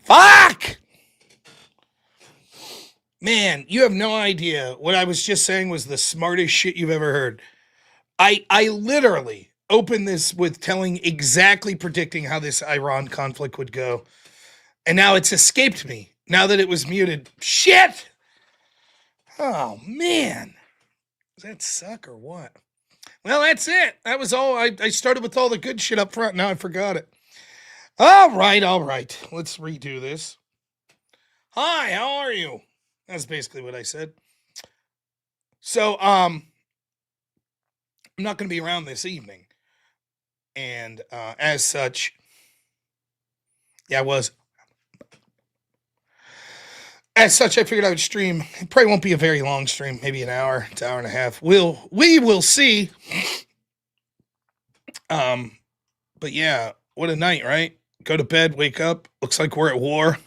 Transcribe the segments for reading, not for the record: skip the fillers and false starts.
Fuck! Man, you have no idea. What I was just saying was the smartest shit you've ever heard. I literally opened this with predicting how this Iran conflict would go. And now it's escaped me. Now that it was muted. Shit! Oh, man. Does that suck or what? Well, that's it. That was all. I started with all the good shit up front. Now I forgot it. All right. Let's redo this. Hi, how are you? That's basically what I said. So, I'm not going to be around this evening. And as such, yeah, I was. As such, I figured I would stream. It probably won't be a very long stream, maybe an hour, it's an hour and a half. We will see. But yeah, what a night, right? Go to bed, wake up. Looks like we're at war.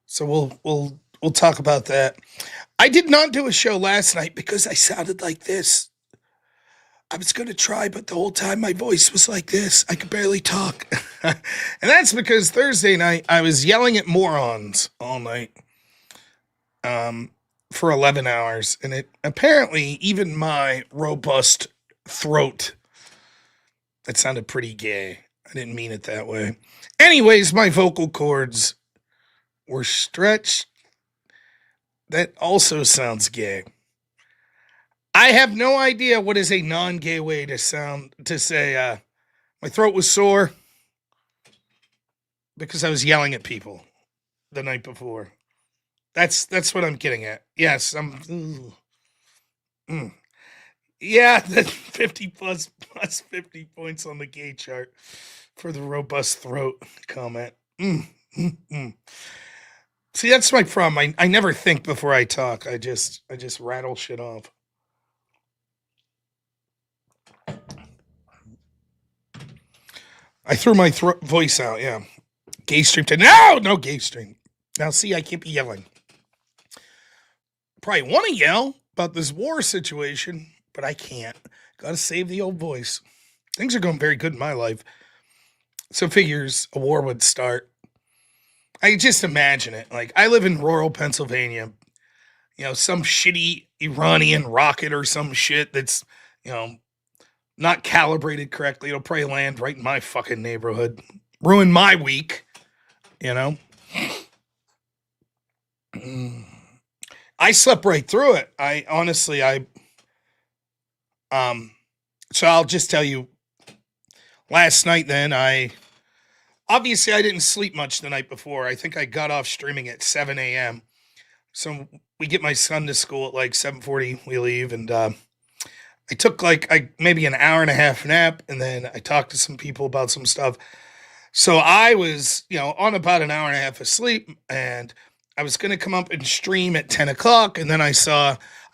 So we'll talk about that. I did not do a show last night because I sounded like this. I was going to try, but the whole time my voice was like this. I could barely talk. And that's because Thursday night I was yelling at morons all night for 11 hours. And it apparently, even my robust throat, that sounded pretty gay. I didn't mean it that way. Anyways, my vocal cords were stretched. That also sounds gay. I have no idea what is a non-gay way to say my throat was sore because I was yelling at people the night before. That's what I'm getting at. Yes, Yeah, the 50 plus 50 points on the gay chart for the robust throat comment. See, that's my problem. I never think before I talk. I just rattle shit off. I threw my voice out, yeah. Gay stream to no gay stream. Now see, I can't be yelling. Probably want to yell about this war situation, but I can't. Gotta save the old voice. Things are going very good in my life. So figures a war would start. I just imagine it. Like, I live in rural Pennsylvania. Some shitty Iranian rocket or some shit that's, not calibrated correctly. It'll probably land right in my fucking neighborhood. Ruin my week, I slept right through it. So I'll just tell you, last night then, obviously I didn't sleep much the night before. I think I got off streaming at 7 a.m. So we get my son to school at like 7:40, we leave, and I took maybe an hour and a half nap, and then I talked to some people about some stuff. So I was, on about an hour and a half of sleep, and I was going to come up and stream at 10 o'clock, and then I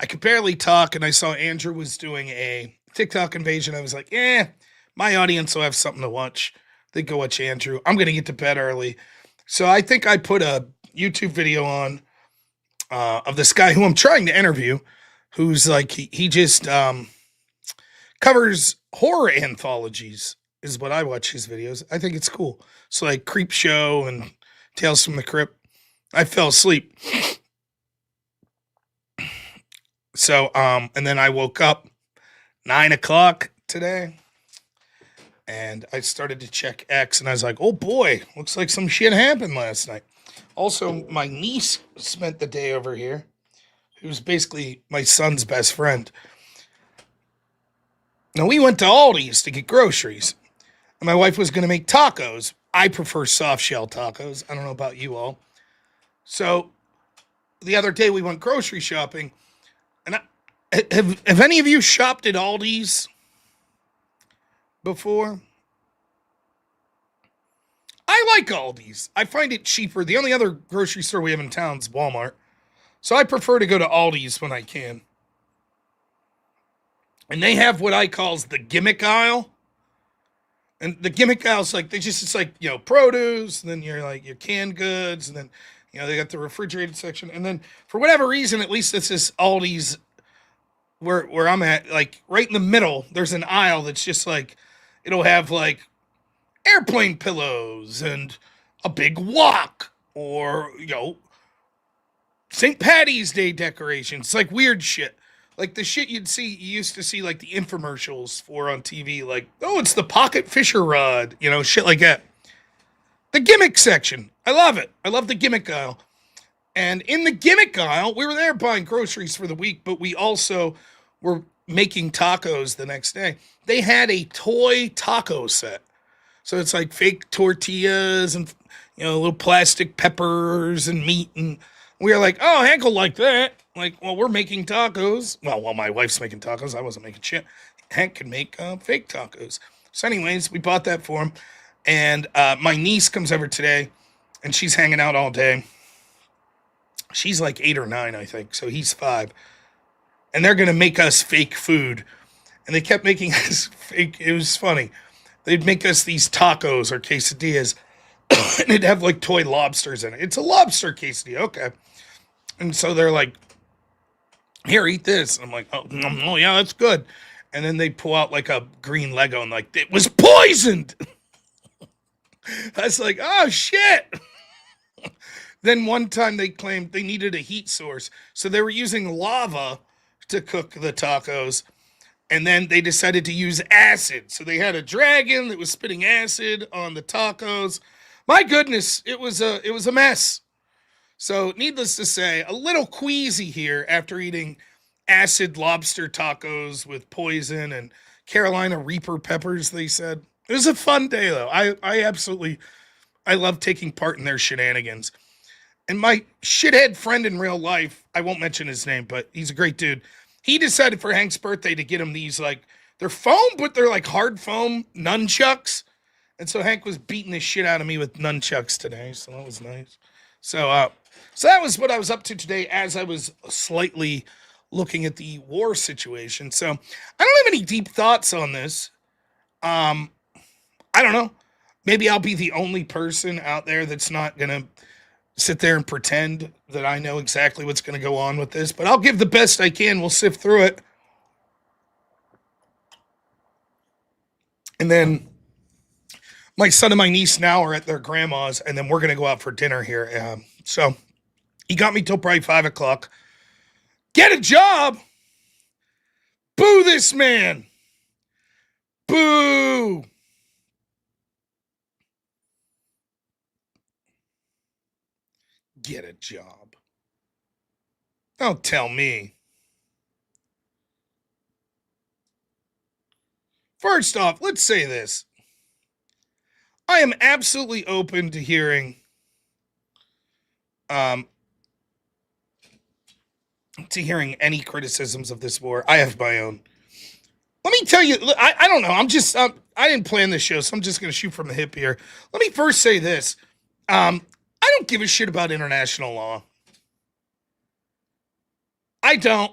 could barely talk, and I saw Andrew was doing a TikTok invasion. I was like, my audience will have something to watch. They go watch Andrew. I'm going to get to bed early. So I think I put a YouTube video on of this guy who I'm trying to interview, who's like, he just covers horror anthologies, is what I watch his videos. I think it's cool. So like Creep Show and Tales from the Crypt. I fell asleep. So, and then I woke up 9 o'clock today, and I started to check X, and I was like, oh boy, looks like some shit happened last night. Also, my niece spent the day over here, who's basically my son's best friend. Now, we went to Aldi's to get groceries, and my wife was going to make tacos. I prefer soft shell tacos. I don't know about you all. So, the other day we went grocery shopping, and have any of you shopped at Aldi's before? I like Aldi's. I find it cheaper. The only other grocery store we have in town is Walmart. So I prefer to go to Aldi's when I can. And they have what I call the gimmick aisle. And the gimmick aisle is like, it's like, produce, and then your canned goods, and then, they got the refrigerated section. And then for whatever reason, at least it's this Aldi's where I'm at, like right in the middle, there's an aisle that's just like, it'll have like airplane pillows and a big wok or, St. Patty's Day decorations, like weird shit. Like the shit you used to see like the infomercials for on TV, like, oh, it's the pocket fisher rod, shit like that. The gimmick section. I love it. I love the gimmick aisle. And in the gimmick aisle, we were there buying groceries for the week, but we also were making tacos the next day. They had a toy taco set. So it's like fake tortillas and, little plastic peppers and meat. And we were like, oh, Hank will like that. Like, well, we're making tacos. Well, while my wife's making tacos, I wasn't making shit. Hank can make fake tacos. So anyways, we bought that for him. And my niece comes over today, and she's hanging out all day. She's like 8 or 9, I think. So he's 5. And they're going to make us fake food. And they kept making us fake. It was funny. They'd make us these tacos or quesadillas. And it'd have like toy lobsters in it. It's a lobster quesadilla. Okay. And so they're like, here, eat this. And I'm like, oh, yeah, that's good. And then they pull out like a green Lego and like, it was poisoned. I was like, oh, shit. Then one time they claimed they needed a heat source. So they were using lava to cook the tacos. And then they decided to use acid. So they had a dragon that was spitting acid on the tacos. My goodness, it was a mess. So needless to say, a little queasy here after eating acid lobster tacos with poison and Carolina Reaper peppers, they said. It was a fun day, though. I love taking part in their shenanigans. And my shithead friend in real life, I won't mention his name, but he's a great dude. He decided for Hank's birthday to get him these, like, they're foam, but they're like hard foam nunchucks. And so Hank was beating the shit out of me with nunchucks today. So that was nice. So that was what I was up to today as I was slightly looking at the war situation. So I don't have any deep thoughts on this. I don't know. Maybe I'll be the only person out there that's not going to sit there and pretend that I know exactly what's going to go on with this, but I'll give the best I can. We'll sift through it. And then my son and my niece now are at their grandma's, and then we're going to go out for dinner here. So he got me till probably 5 o'clock. Get a job. Boo this man. Boo. Get a job. Don't tell me. First off, let's say this. I am absolutely open to hearing any criticisms of this war. I have my own. Let me tell you, I don't know. I didn't plan this show, so I'm just going to shoot from the hip here. Let me first say this. I don't give a shit about international law. I don't.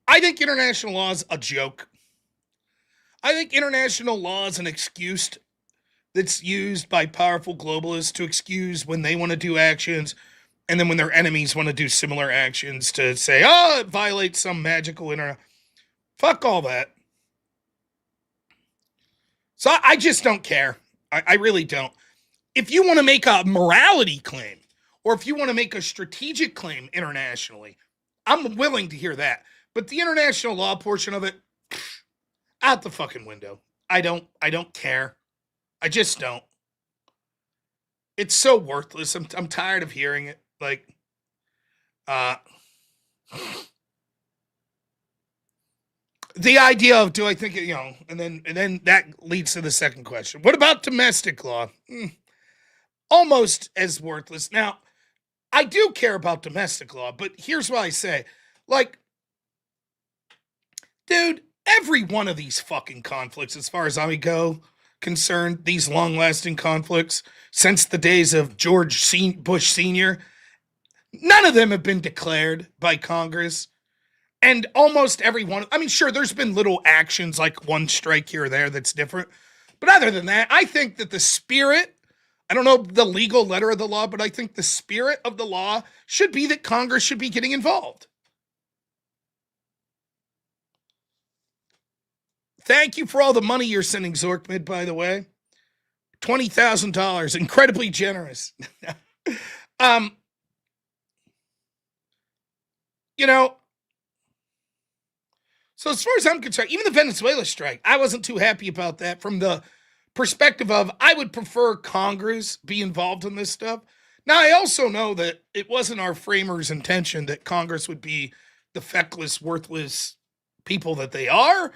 I think international law is a joke. I think international law is an excuse that's used by powerful globalists to excuse when they want to do actions, and then when their enemies want to do similar actions to say, oh, it violates some magical Fuck all that. So I just don't care. I really don't. If you want to make a morality claim, or if you want to make a strategic claim internationally, I'm willing to hear that. But the international law portion of it, out the fucking window. I don't care. I just don't. It's so worthless. I'm tired of hearing it. Like, the idea of, do I think it, and then that leads to the second question. What about domestic law? Almost as worthless. Now, I do care about domestic law, but here's what I say. Like, dude, every one of these fucking conflicts, as far as I go concerned, these long-lasting conflicts, since the days of George Bush Sr., none of them have been declared by Congress. And almost every one, I mean, sure, there's been little actions like one strike here or there that's different. But other than that, I think that the spirit, I don't know the legal letter of the law, but I think the spirit of the law should be that Congress should be getting involved. Thank you for all the money you're sending, Zorkmid, by the way. $20,000, incredibly generous. um, you know, so as far as I'm concerned, even the Venezuela strike, I wasn't too happy about that from the perspective of I would prefer Congress be involved in this stuff. Now, I also know that it wasn't our framers' intention that Congress would be the feckless, worthless people that they are.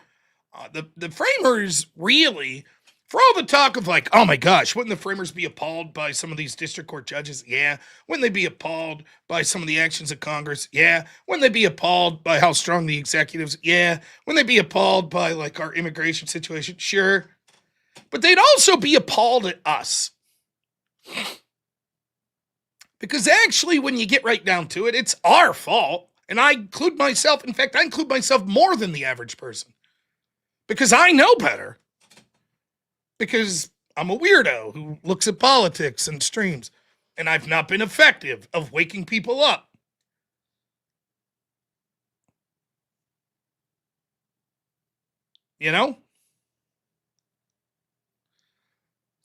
The framers really, for all the talk of like, oh my gosh, wouldn't the framers be appalled by some of these district court judges? Yeah. Wouldn't they be appalled by some of the actions of Congress? Yeah. Wouldn't they be appalled by how strong the executives? Yeah. Wouldn't they be appalled by like our immigration situation? Sure. But they'd also be appalled at us. Because actually, when you get right down to it, it's our fault. And I include myself, in fact, I include myself more than the average person. Because I know better. Because I'm a weirdo who looks at politics and streams. And I've not been effective of waking people up. You know?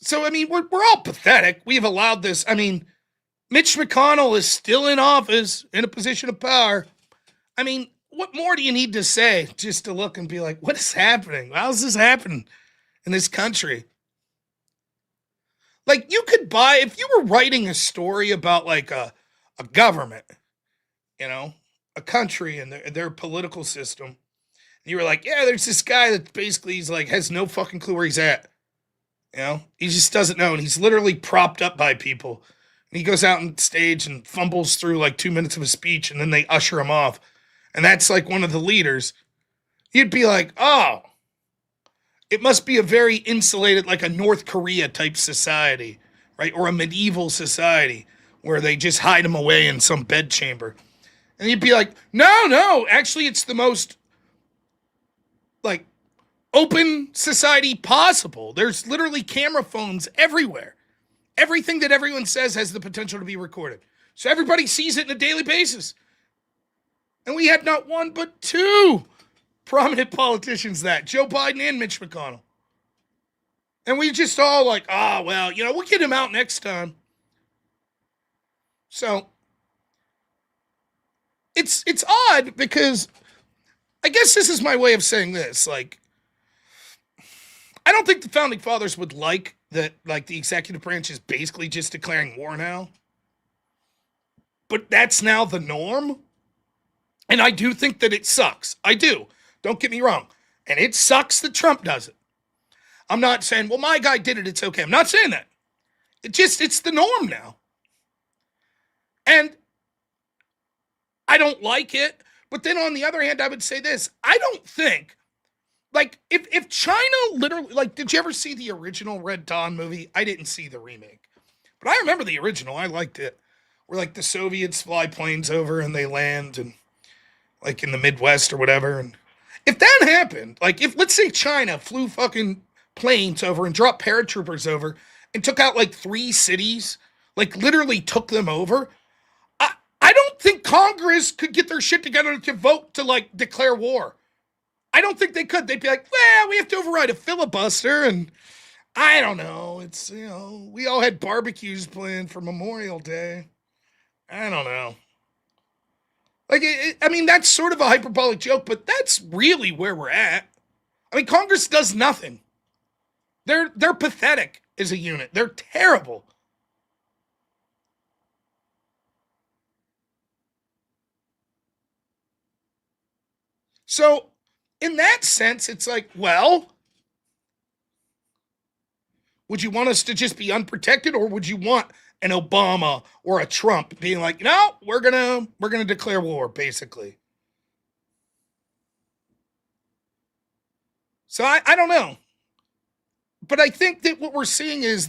So, I mean, we're all pathetic. We've allowed this. I mean, Mitch McConnell is still in office, in a position of power. I mean, what more do you need to say just to look and be like, what is happening? How's this happening in this country? Like, you could buy, if you were writing a story about like a government, you know, a country and their political system, and you were like, yeah, there's this guy that basically he's like, has no fucking clue where he's at. You know, he just doesn't know. And he's literally propped up by people. And he goes out on stage and fumbles through like 2 minutes of a speech and then they usher him off. And that's like one of the leaders. You'd be like, oh, it must be a very insulated, like a North Korea type society, right? Or a medieval society where they just hide him away in some bedchamber. And you'd be like, no, actually it's the most like open society possible. There's literally camera phones everywhere. Everything that everyone says has the potential to be recorded. So everybody sees it on a daily basis. And we had not one but two prominent politicians that, Joe Biden and Mitch McConnell. And we just all like, oh, well, you know, we'll get him out next time. So it's odd because I guess this is my way of saying this. Like, I don't think the founding fathers would like that, like, the executive branch is basically just declaring war now. But that's now the norm. And I do think that it sucks. I do. Don't get me wrong. And it sucks that Trump does it. I'm not saying, well, my guy did it, it's okay. I'm not saying that. It's the norm now. And I don't like it. But then on the other hand, I would say this. I don't think, like, if China literally, like, did you ever see the original Red Dawn movie? I didn't see the remake. But I remember the original. I liked it. Where, like, the Soviets fly planes over and they land and, like, in the Midwest or whatever. And if that happened, like, if, let's say China flew fucking planes over and dropped paratroopers over and took out, like, 3 cities, like, literally took them over, I don't think Congress could get their shit together to vote to, like, declare war. I don't think they could. They'd be like, well, we have to override a filibuster, and I don't know. It's, you know, we all had barbecues planned for Memorial Day. I don't know. Like, I mean, that's sort of a hyperbolic joke, but that's really where we're at. I mean, Congress does nothing. They're pathetic as a unit. They're terrible. So, in that sense, it's like, well, would you want us to just be unprotected, or would you want an Obama or a Trump being like, no, we're gonna declare war, basically? So I don't know. But I think that what we're seeing is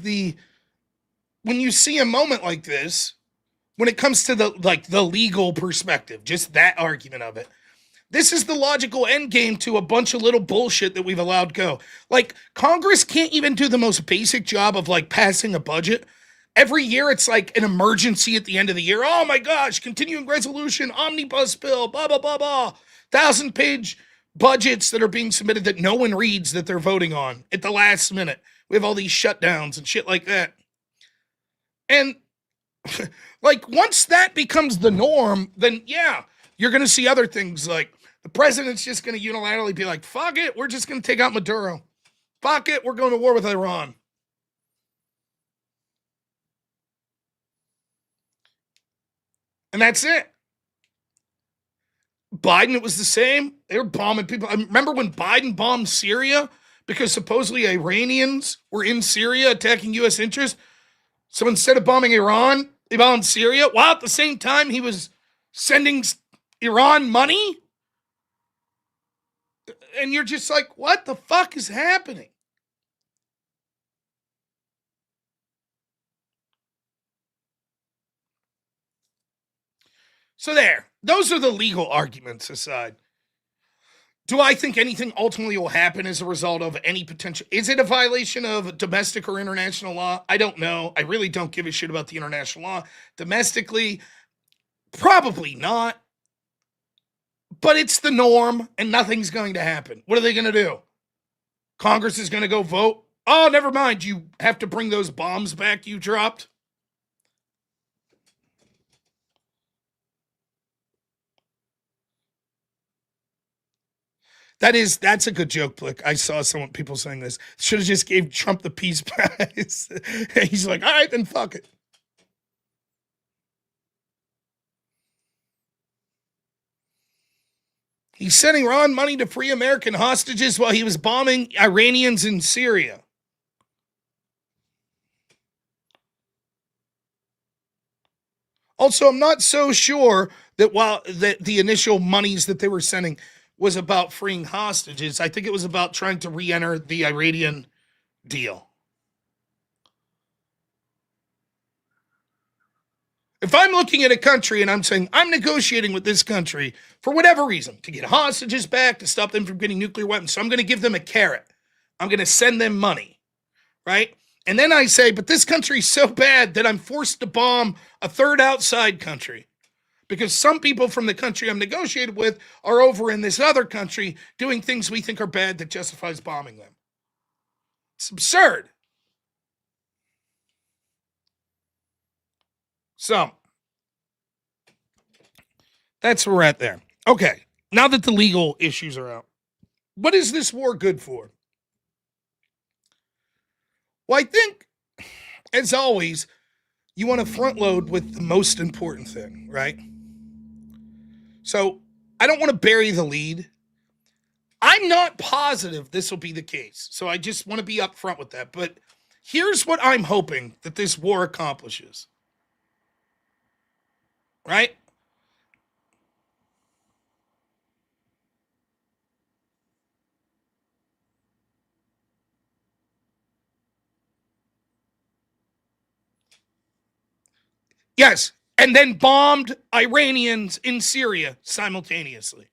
when you see a moment like this, when it comes to the legal perspective, just that argument of it, this is the logical end game to a bunch of little bullshit that we've allowed go. Like, Congress can't even do the most basic job of, like, passing a budget. Every year it's like an emergency at the end of the year. Oh my gosh, continuing resolution, omnibus bill, blah, blah, blah, blah. 1,000-page budgets that are being submitted that no one reads that they're voting on at the last minute We have all these shutdowns and shit like that. And like once that becomes the norm, then yeah, you're going to see other things like the president's just going to unilaterally be like, fuck it, we're just going to take out Maduro. Fuck it, we're going to war with Iran. And that's it. Biden, it was the same. They were bombing people. I remember when Biden bombed Syria because supposedly Iranians were in Syria attacking U.S. interests. So instead of bombing Iran, they bombed Syria, while at the same time he was sending Iran money. And you're just like, what the fuck is happening? So there, those are the legal arguments aside. Do I think anything ultimately will happen as a result of any potential? Is it a violation of domestic or international law? I don't know. I really don't give a shit about the international law. Domestically, probably not. But it's the norm and nothing's going to happen. What are they going to do? Congress is going to go vote. Oh, never mind. You have to bring those bombs back you dropped. That's a good joke, Blick. I saw people saying this. Should have just gave Trump the peace prize. He's like, all right, then fuck it. He's sending Iran money to free American hostages while he was bombing Iranians in Syria. Also, I'm not so sure that while the initial monies that they were sending was about freeing hostages, I think it was about trying to re-enter the Iranian deal. If I'm looking at a country and I'm saying I'm negotiating with this country for whatever reason, to get hostages back, to stop them from getting nuclear weapons, so I'm going to give them a carrot. I'm going to send them money, right? And then I say, but this country's so bad that I'm forced to bomb a third outside country because some people from the country I'm negotiated with are over in this other country doing things we think are bad that justifies bombing them. It's absurd. So, that's where we're at there. Okay, now that the legal issues are out, what is this war good for? Well, I think, as always, you want to front load with the most important thing, right? So, I don't want to bury the lead. I'm not positive this will be the case. So, I just want to be upfront with that. But here's what I'm hoping that this war accomplishes. Right? Yes. And then bombed Iranians in Syria simultaneously.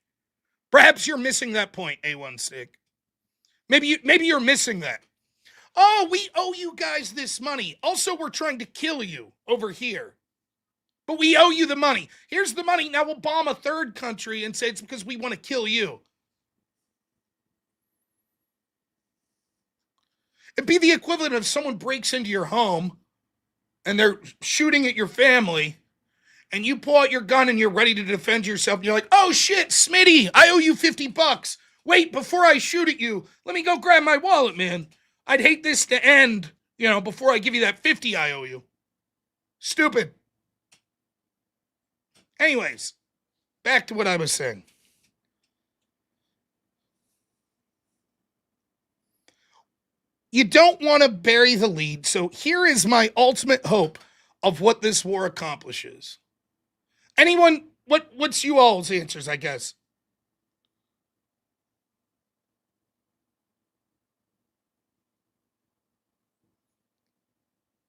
Perhaps you're missing that point, A1 Stick. Maybe you're missing that. Oh, we owe you guys this money. Also, we're trying to kill you over here. But we owe you the money. Here's the money. Now we'll bomb a third country and say it's because we want to kill you. It'd be the equivalent of someone breaks into your home and they're shooting at your family and you pull out your gun and you're ready to defend yourself. And you're like, oh shit, Smitty, I owe you $50. Wait, before I shoot at you, let me go grab my wallet, man. I'd hate this to end, before I give you that 50 I owe you. Stupid. Anyways, back to what I was saying. You don't want to bury the lead. So here is my ultimate hope of what this war accomplishes. Anyone, what's you all's answers, I guess?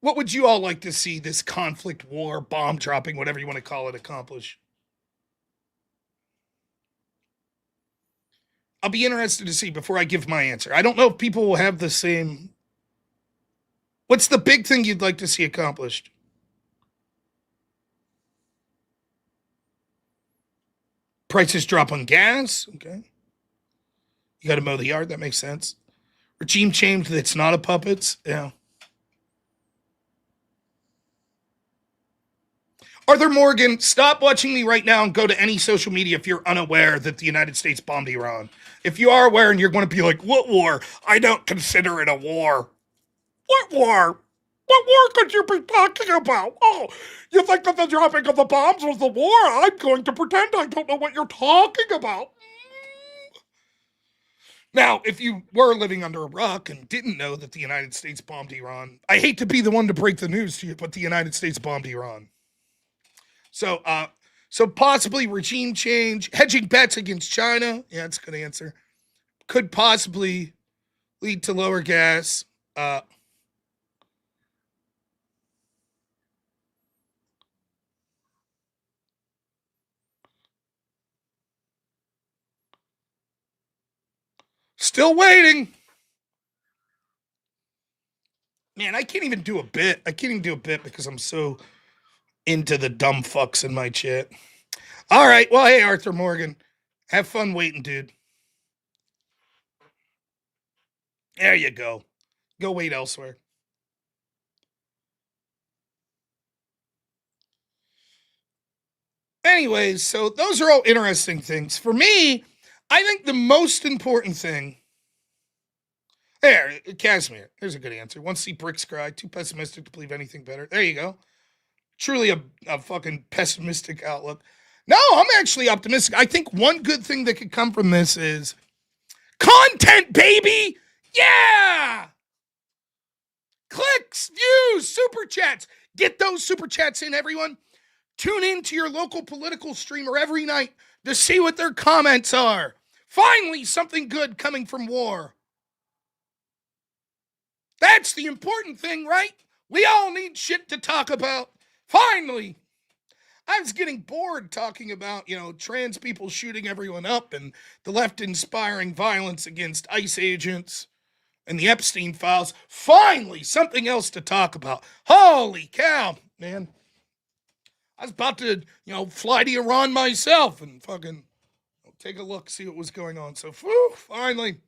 What would you all like to see this conflict, war, bomb dropping, whatever you want to call it, accomplish? I'll be interested to see before I give my answer. I don't know if people will have the same. What's the big thing you'd like to see accomplished? Prices drop on gas. Okay. You got to mow the yard. That makes sense. Regime change that's not a puppets. Yeah. Arthur Morgan, stop watching me right now and go to any social media if you're unaware that the United States bombed Iran. If you are aware and you're going to be like, what war? I don't consider it a war. What war? What war could you be talking about? Oh, you think that the dropping of the bombs was the war? I'm going to pretend I don't know what you're talking about. Now, if you were living under a rock and didn't know that the United States bombed Iran, I hate to be the one to break the news to you, but the United States bombed Iran. So possibly regime change, hedging bets against China. Yeah, that's a good answer. Could possibly lead to lower gas. Still waiting. Man, I can't even do a bit. I can't even do a bit because I'm so into the dumb fucks in my chat. All right. Well, hey, Arthur Morgan. Have fun waiting, dude. There you go. Go wait elsewhere. Anyways, so those are all interesting things. For me, I think the most important thing. There, Casimir. There's a good answer. Once see bricks cry, too pessimistic to believe anything better. There you go. Truly a fucking pessimistic outlook. No, I'm actually optimistic. I think one good thing that could come from this is content, baby! Yeah! Clicks, views, super chats. Get those super chats in, everyone. Tune in to your local political streamer every night to see what their comments are. Finally, something good coming from war. That's the important thing, right? We all need shit to talk about. Finally. I was getting bored talking about, trans people shooting everyone up and the left inspiring violence against ICE agents and the Epstein files. Finally, something else to talk about. Holy cow, man. I was about to, fly to Iran myself and fucking take a look, see what was going on. So, finally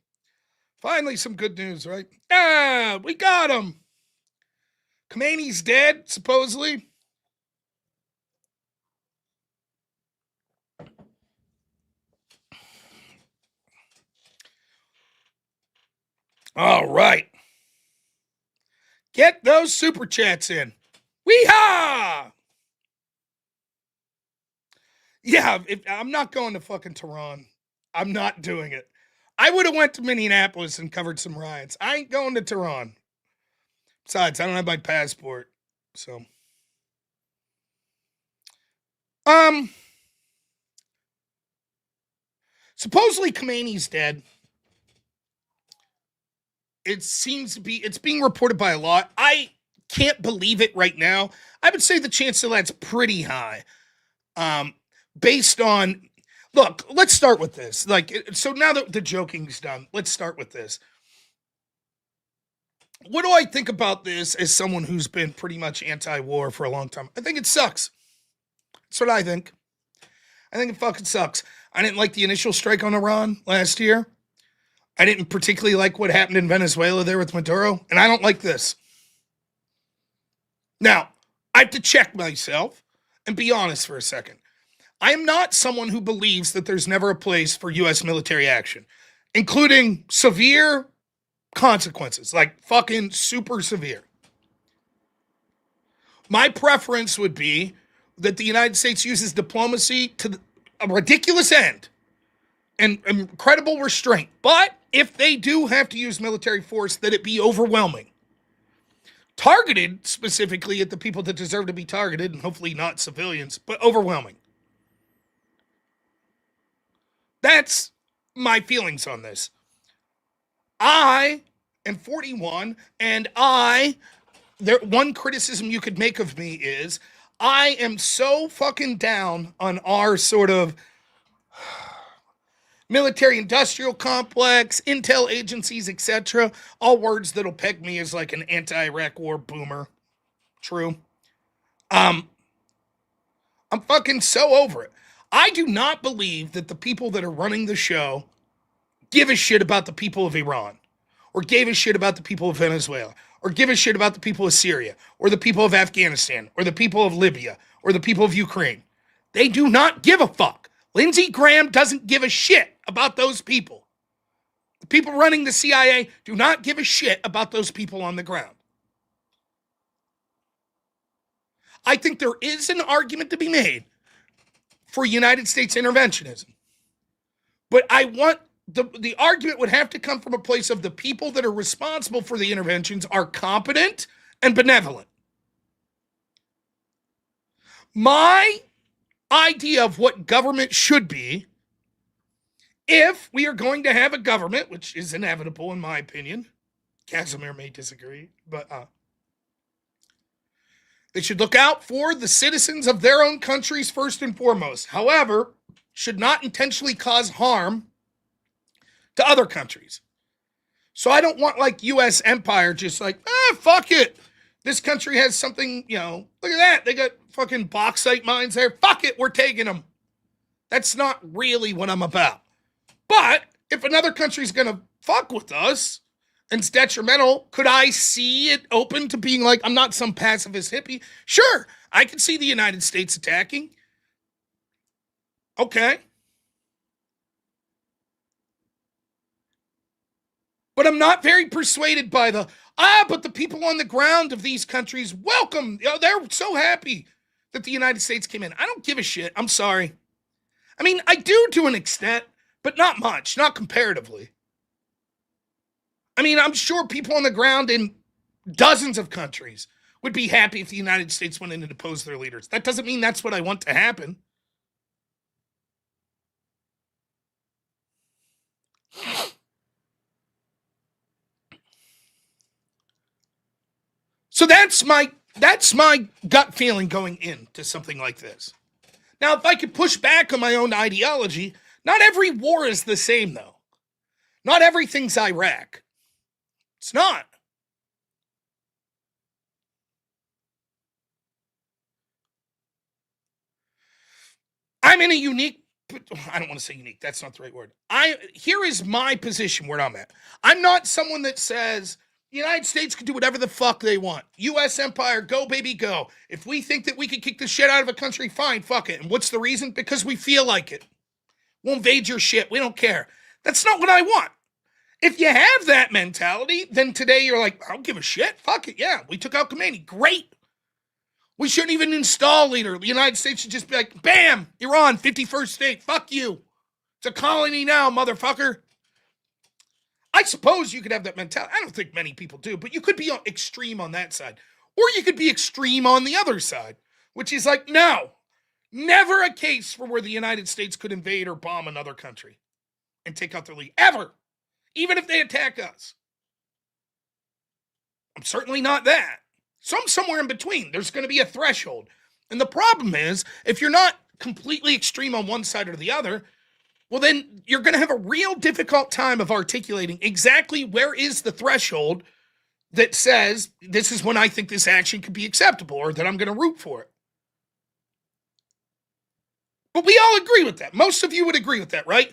some good news, right? Ah, we got him. Khomeini's dead, supposedly. All right. Get those super chats in. Weehaw! Yeah, I'm not going to fucking Tehran. I'm not doing it. I would have went to Minneapolis and covered some riots. I ain't going to Tehran. Besides, I don't have my passport. So. Supposedly Khomeini's dead. It's being reported by a lot. I can't believe it right now. I would say the chance of that's pretty high. Based on, look, let's start with this. So now that the joking's done, let's start with this. What do I think about this as someone who's been pretty much anti-war for a long time? I think it sucks. That's what I think. I think it fucking sucks. I didn't like the initial strike on Iran last year. I didn't particularly like what happened in Venezuela there with Maduro, and I don't like this. Now, I have to check myself and be honest for a second. I am not someone who believes that there's never a place for U.S. military action, including severe consequences, like fucking super severe. My preference would be that the United States uses diplomacy to a ridiculous end and incredible restraint. But if they do have to use military force, that it be overwhelming. Targeted specifically at the people that deserve to be targeted, and hopefully not civilians, but overwhelming. That's my feelings on this. I am 41, and one criticism you could make of me is I am so fucking down on our sort of military industrial complex, intel agencies, etc. All words that'll peg me as like an anti-Iraq war boomer. True. I'm fucking so over it. I do not believe that the people that are running the show give a shit about the people of Iran or gave a shit about the people of Venezuela, or give a shit about the people of Syria, or the people of Afghanistan, or the people of Libya, or the people of Ukraine. They do not give a fuck. Lindsey Graham doesn't give a shit about those people. The people running the CIA do not give a shit about those people on the ground. I think there is an argument to be made for United States interventionism. But I want the argument would have to come from a place of the people that are responsible for the interventions are competent and benevolent. My idea of what government should be, if we are going to have a government, which is inevitable in my opinion, Casimir may disagree, but they should look out for the citizens of their own countries first and foremost. However, should not intentionally cause harm to other countries. So I don't want like U.S. empire just like, fuck it. This country has something, look at that. They got fucking bauxite mines there. Fuck it, we're taking them. That's not really what I'm about. But if another country's going to fuck with us and it's detrimental, could I see it open to being like, I'm not some pacifist hippie? Sure, I could see the United States attacking. Okay. But I'm not very persuaded by but the people on the ground of these countries welcome. They're so happy that the United States came in. I don't give a shit. I'm sorry. I mean, I do to an extent, but not much, not comparatively. I mean, I'm sure people on the ground in dozens of countries would be happy if the United States went in and deposed their leaders. That doesn't mean that's what I want to happen. So that's my gut feeling going into something like this. Now, if I could push back on my own ideology, not every war is the same, though. Not everything's Iraq. It's not. I'm in a unique, I don't want to say unique, that's not the right word. Here is my position where I'm at. I'm not someone that says the United States can do whatever the fuck they want. U.S. empire, go baby, go. If we think that we can kick the shit out of a country, fine, fuck it. And what's the reason? Because we feel like it. We'll invade your shit. We don't care. That's not what I want. If you have that mentality, then today you're like, I don't give a shit. Fuck it. Yeah, we took out Khomeini. Great. We shouldn't even install leader. The United States should just be like, bam, Iran, 51st state. Fuck you. It's a colony now, motherfucker. I suppose you could have that mentality. I don't think many people do, but you could be extreme on that side. Or you could be extreme on the other side, which is like, no, never a case for where the United States could invade or bomb another country and take out their lead. Ever. Even if they attack us. I'm certainly not that. So I'm somewhere in between. There's going to be a threshold. And the problem is, if you're not completely extreme on one side or the other, well, then you're going to have a real difficult time of articulating exactly where is the threshold that says this is when I think this action could be acceptable or that I'm going to root for it. But we all agree with that. Most of you would agree with that, right?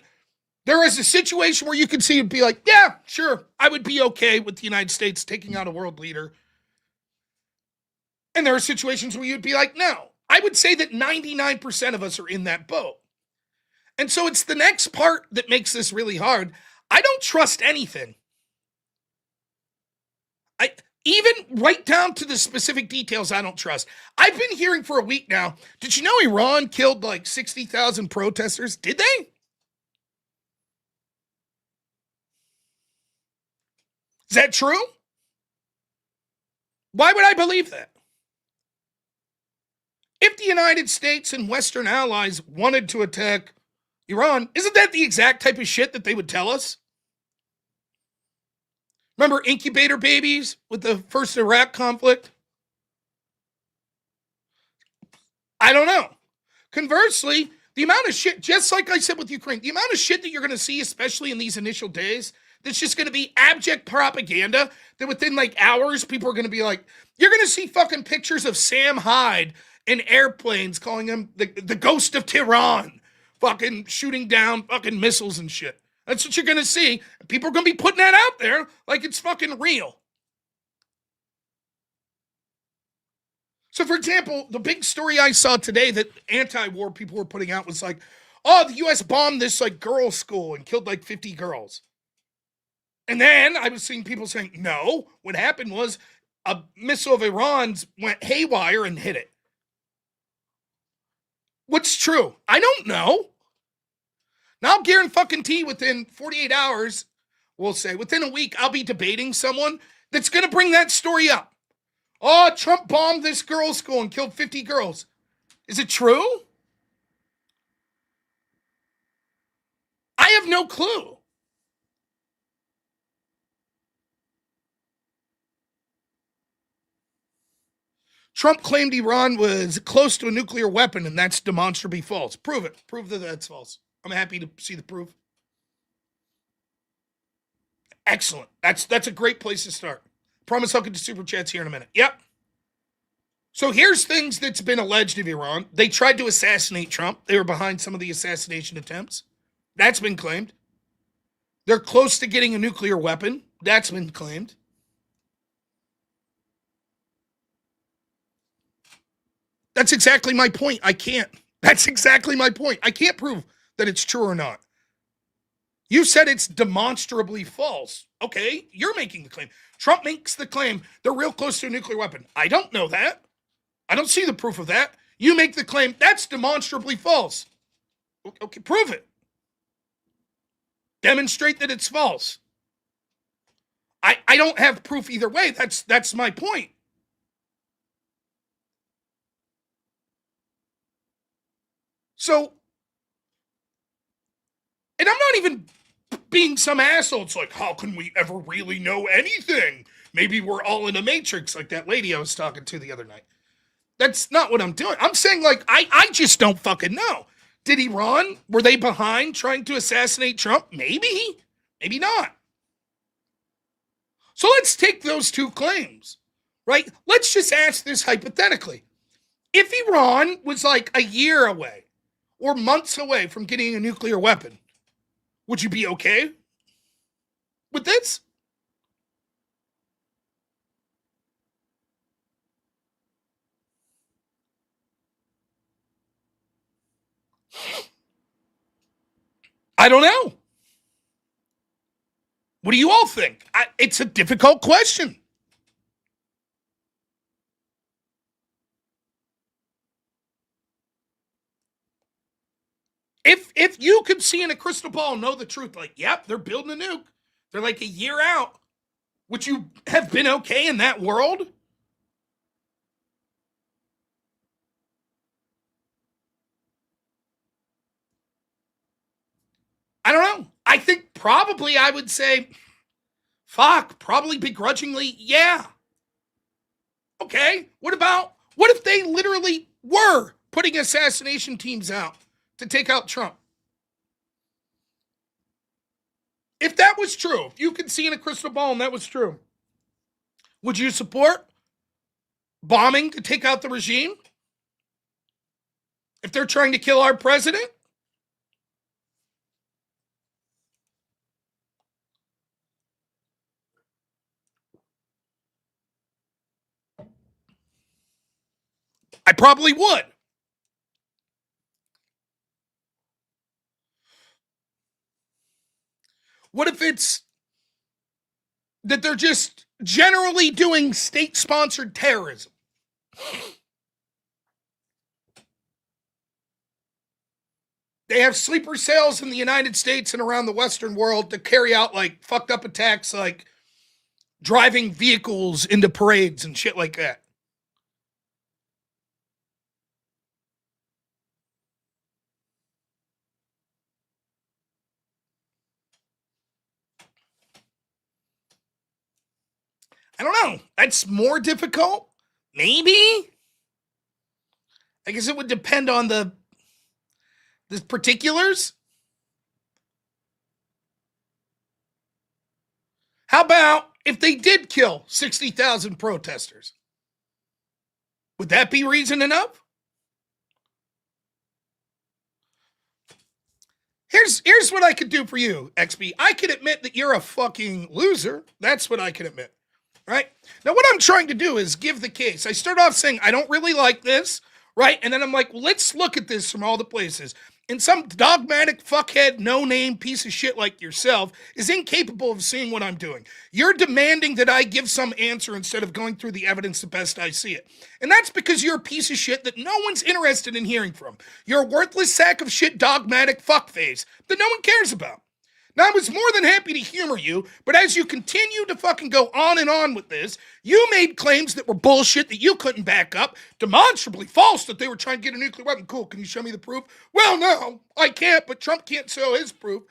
There is a situation where you can see and be like, yeah, sure, I would be okay with the United States taking out a world leader. And there are situations where you'd be like, no. I would say that 99% of us are in that boat. And so it's the next part that makes this really hard. I don't trust anything. Even right down to the specific details, I don't trust. I've been hearing for a week now, did you know Iran killed like 60,000 protesters? Did they? Is that true? Why would I believe that? If the United States and Western allies wanted to attack Iran, isn't that the exact type of shit that they would tell us? Remember incubator babies with the first Iraq conflict? I don't know. Conversely, the amount of shit, just like I said with Ukraine, the amount of shit that you're going to see, especially in these initial days, that's just going to be abject propaganda that within like hours, people are going to be like, you're going to see fucking pictures of Sam Hyde in airplanes calling him the ghost of Tehran, fucking shooting down fucking missiles and shit. That's what you're going to see. People are going to be putting that out there like it's fucking real. So, for example, the big story I saw today that anti-war people were putting out was like, oh, the U.S. bombed this like girls' school and killed like 50 girls. And then I was seeing people saying, no, what happened was a missile of Iran's went haywire and hit it. What's true? I don't know. Now I'll guarantee within 48 hours, we'll say, within a week, I'll be debating someone that's going to bring that story up. Oh, Trump bombed this girls' school and killed 50 girls. Is it true? I have no clue. Trump claimed Iran was close to a nuclear weapon, and that's demonstrably false. Prove it. Prove that that's false. I'm happy to see the proof. Excellent. That's a great place to start. Promise I'll get to super chats here in a minute. Yep. So here's things that's been alleged of Iran. They tried to assassinate Trump. They were behind some of the assassination attempts. That's been claimed. They're close to getting a nuclear weapon. That's been claimed. That's exactly my point. That's exactly my point. I can't prove that it's true or not. You said it's demonstrably false. Okay, you're making the claim. Trump makes the claim they're real close to a nuclear weapon. I don't know that. I don't see the proof of that. You make the claim that's demonstrably false. Okay, prove it. Demonstrate that it's false. I don't have proof either way. That's my point. So, and I'm not even being some asshole. It's like, how can we ever really know anything? Maybe we're all in a matrix, like that lady I was talking to the other night. That's not what I'm doing. I'm saying, like, I just don't fucking know. Did Iran, were they behind trying to assassinate Trump? Maybe. Maybe not. So let's take those two claims, right? Let's just ask this hypothetically. If Iran was like a year away or months away from getting a nuclear weapon, would you be okay with this? I don't know. What do you all think? It's a difficult question. If you could see in a crystal ball and know the truth, like, yep, they're building a nuke. They're like a year out. Would you have been okay in that world? I don't know. I think probably I would say, fuck, probably begrudgingly, yeah. Okay, what if they literally were putting assassination teams out to take out Trump? If that was true, if you could see in a crystal ball and that was true, would you support bombing to take out the regime? If they're trying to kill our president? I probably would. What if it's that they're just generally doing state-sponsored terrorism? They have sleeper cells in the United States and around the Western world to carry out like fucked up attacks like driving vehicles into parades and shit like that. I don't know. That's more difficult. Maybe. I guess it would depend on the particulars. How about if they did kill 60,000 protesters? Would that be reason enough? Here's what I could do for you, XB. I can admit that you're a fucking loser. That's what I can admit. Right? Now, what I'm trying to do is give the case. I start off saying, I don't really like this, right? And then I'm like, well, let's look at this from all the places. And some dogmatic fuckhead, no-name piece of shit like yourself is incapable of seeing what I'm doing. You're demanding that I give some answer instead of going through the evidence the best I see it. And that's because you're a piece of shit that no one's interested in hearing from. You're a worthless sack of shit dogmatic fuckface that no one cares about. Now, I was more than happy to humor you, but as you continue to fucking go on and on with this, you made claims that were bullshit that you couldn't back up, demonstrably false that they were trying to get a nuclear weapon. Cool, can you show me the proof? Well, no, I can't, but Trump can't show his proof.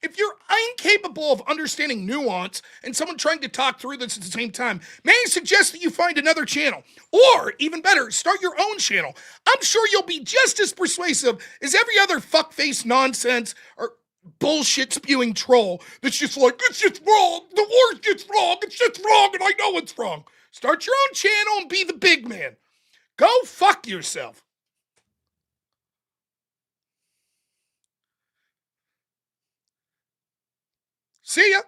If you're incapable of understanding nuance and someone trying to talk through this at the same time, may I suggest that you find another channel? Or, even better, start your own channel. I'm sure you'll be just as persuasive as every other fuckface nonsense or bullshit spewing troll that's just like, it's just wrong, the war's just wrong, it's just wrong, and I know it's wrong. Start your own channel and be the big man. Go fuck yourself. See ya.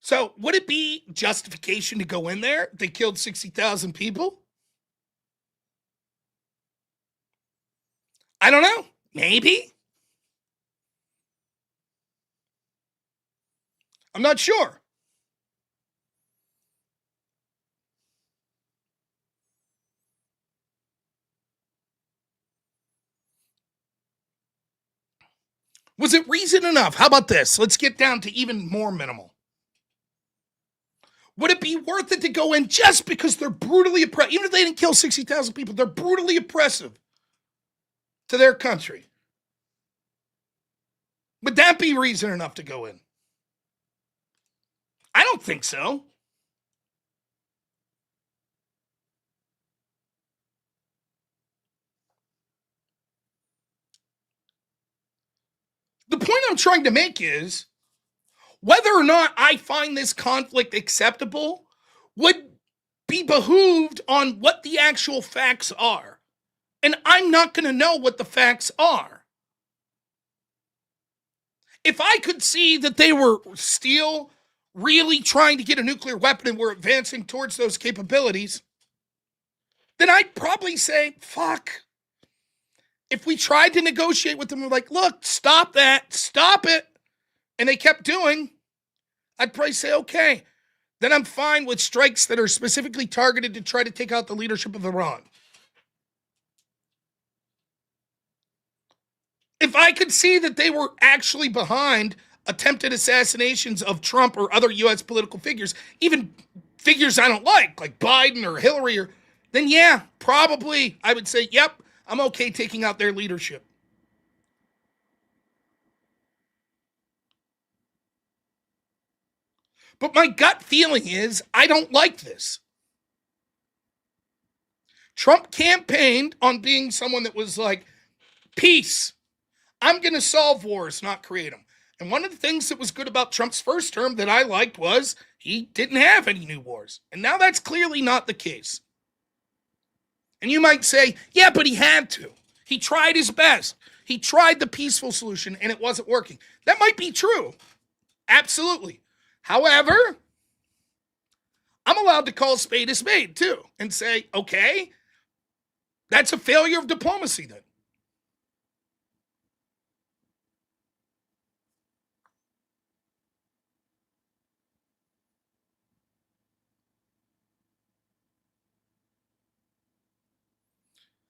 So, would it be justification to go in there? They killed 60,000 people? I don't know. Maybe. I'm not sure. Was it reason enough? How about this? Let's get down to even more minimal. Would it be worth it to go in just because they're brutally oppressive? Even if they didn't kill 60,000 people, they're brutally oppressive to their country. Would that be reason enough to go in? I don't think so. The point I'm trying to make is whether or not I find this conflict acceptable would be behooved on what the actual facts are. And I'm not going to know what the facts are. If I could see that they were still really trying to get a nuclear weapon and were advancing towards those capabilities, then I'd probably say, fuck. If we tried to negotiate with them, we're like, look, stop that, stop it, and they kept doing, I'd probably say, okay, then I'm fine with strikes that are specifically targeted to try to take out the leadership of Iran. If I could see that they were actually behind attempted assassinations of Trump or other U.S. political figures, even figures I don't like Biden or Hillary, then yeah, probably I would say, yep, I'm okay taking out their leadership. But my gut feeling is I don't like this. Trump campaigned on being someone that was like, peace. I'm going to solve wars, not create them. And one of the things that was good about Trump's first term that I liked was he didn't have any new wars. And now that's clearly not the case. And you might say, yeah, but he had to. He tried his best. He tried the peaceful solution and it wasn't working. That might be true. Absolutely. However, I'm allowed to call a spade too and say, okay, that's a failure of diplomacy then.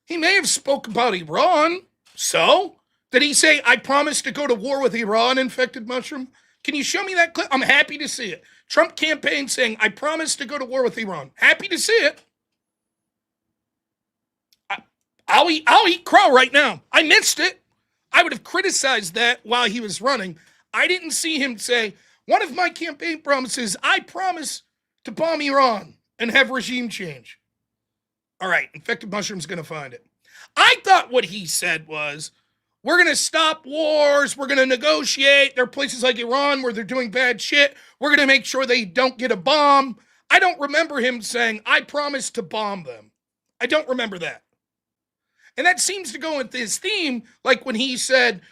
He may have spoke about Iran. So, did he say, I promise to go to war with Iran, infected mushroom? Can you show me that clip? I'm happy to see it. Trump campaign saying, I promise to go to war with Iran. Happy to see it. I'll eat crow right now. I missed it. I would have criticized that while he was running. I didn't see him say, one of my campaign promises, I promise to bomb Iran and have regime change. All right, infected mushroom's going to find it. I thought what he said was, we're going to stop wars. We're going to negotiate. There are places like Iran where they're doing bad shit. We're going to make sure they don't get a bomb. I don't remember him saying, I promised to bomb them. I don't remember that. And that seems to go with his theme, like when he said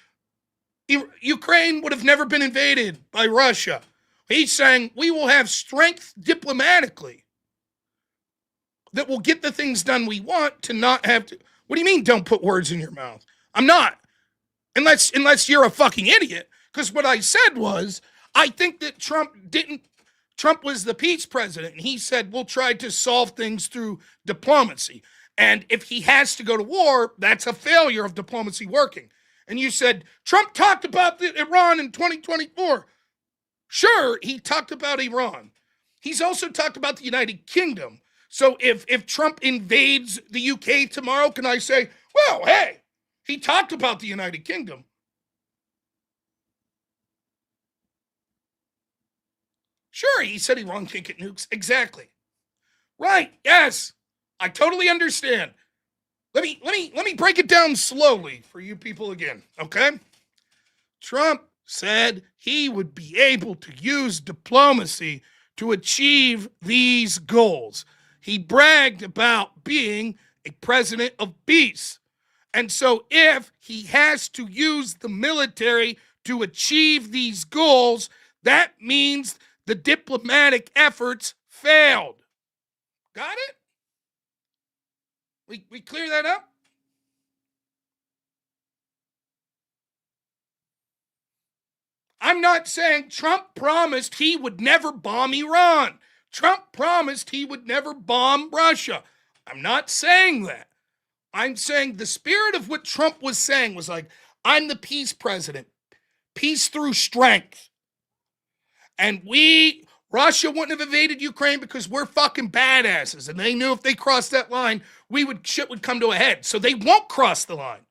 Ukraine would have never been invaded by Russia. He's saying we will have strength diplomatically that will get the things done we want to not have to. What do you mean don't put words in your mouth? I'm not. Unless you're a fucking idiot. Because what I said was, I think that Trump was the peace president, and he said we'll try to solve things through diplomacy. And if he has to go to war, that's a failure of diplomacy working. And you said, Trump talked about Iran in 2024. Sure, he talked about Iran. He's also talked about the United Kingdom. So if Trump invades the UK tomorrow, can I say, well, hey, he talked about the United Kingdom. Sure, he said Iran can't get nukes. Exactly. Right, yes. I totally understand. Let me break it down slowly for you people again, okay? Trump said he would be able to use diplomacy to achieve these goals. He bragged about being a president of peace. And so if he has to use the military to achieve these goals, that means the diplomatic efforts failed. Got it? We clear that up? I'm not saying Trump promised he would never bomb Iran. Trump promised he would never bomb Russia. I'm not saying that. I'm saying the spirit of what Trump was saying was like, I'm the peace president. Peace through strength. And Russia wouldn't have invaded Ukraine because we're fucking badasses. And they knew if they crossed that line, shit would come to a head. So they won't cross the line.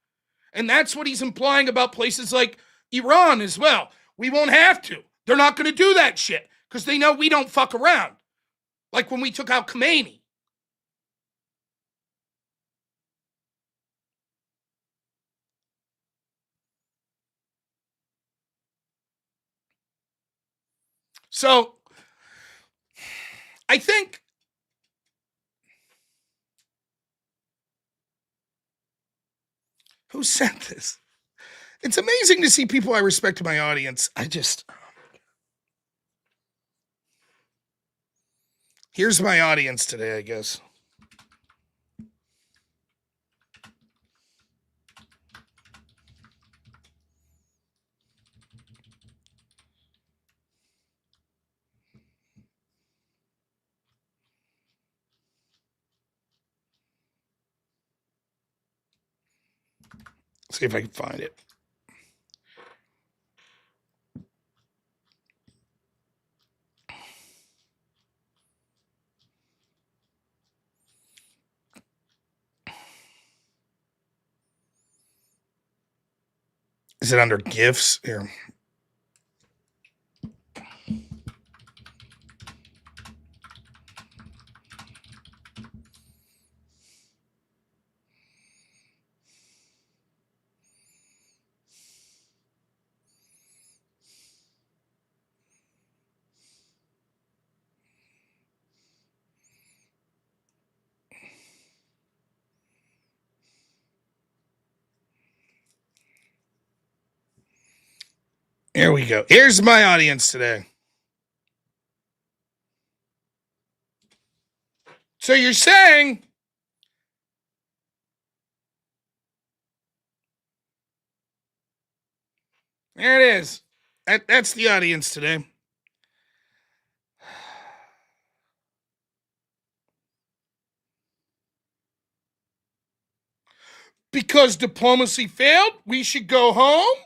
And that's what he's implying about places like Iran as well. We won't have to. They're not going to do that shit because they know we don't fuck around. Like when we took out Khomeini. So I think who sent this? It's amazing to see people I respect in my audience. Here's my audience today, I guess. See if I can find it. Is it under gifts? Here. Here we go. Here's my audience today. So you're saying there it is. That's the audience today. Because diplomacy failed, we should go home?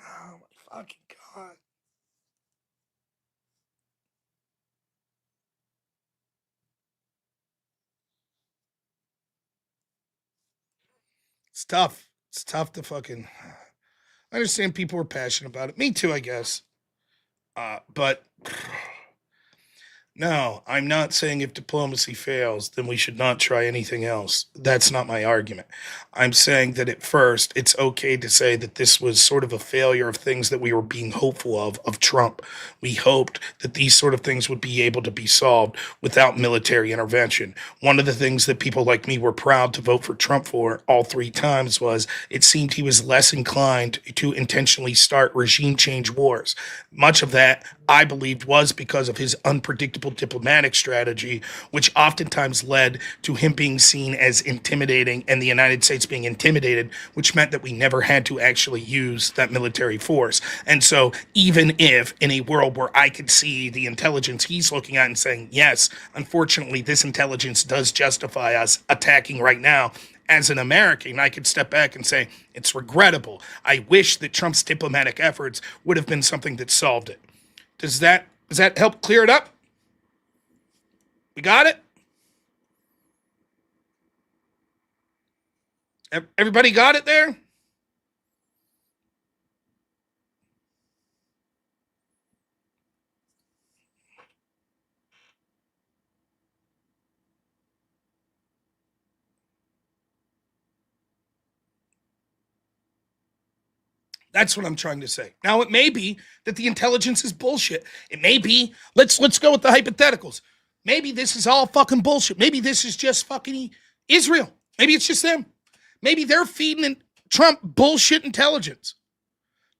Oh my fucking God. It's tough. It's tough to fucking. I understand people are passionate about it. Me too, I guess. But No, I'm not saying if diplomacy fails, then we should not try anything else. That's not my argument. I'm saying that at first, it's okay to say that this was sort of a failure of things that we were being hopeful of Trump. We hoped that these sort of things would be able to be solved without military intervention. One of the things that people like me were proud to vote for Trump for all three times was it seemed he was less inclined to intentionally start regime change wars. Much of that, I believed, was because of his unpredictable diplomatic strategy, which oftentimes led to him being seen as intimidating and the United States being intimidated, which meant that we never had to actually use that military force. And so, even if in a world where I could see the intelligence he's looking at and saying, yes, unfortunately, this intelligence does justify us attacking right now, as an American, I could step back and say, it's regrettable. I wish that Trump's diplomatic efforts would have been something that solved it. Does that help clear it up? We got it? Everybody got it there? That's what I'm trying to say. Now, it may be that the intelligence is bullshit. It may be, let's go with the hypotheticals. Maybe this is all fucking bullshit. Maybe this is just fucking Israel. Maybe it's just them. Maybe they're feeding Trump bullshit intelligence.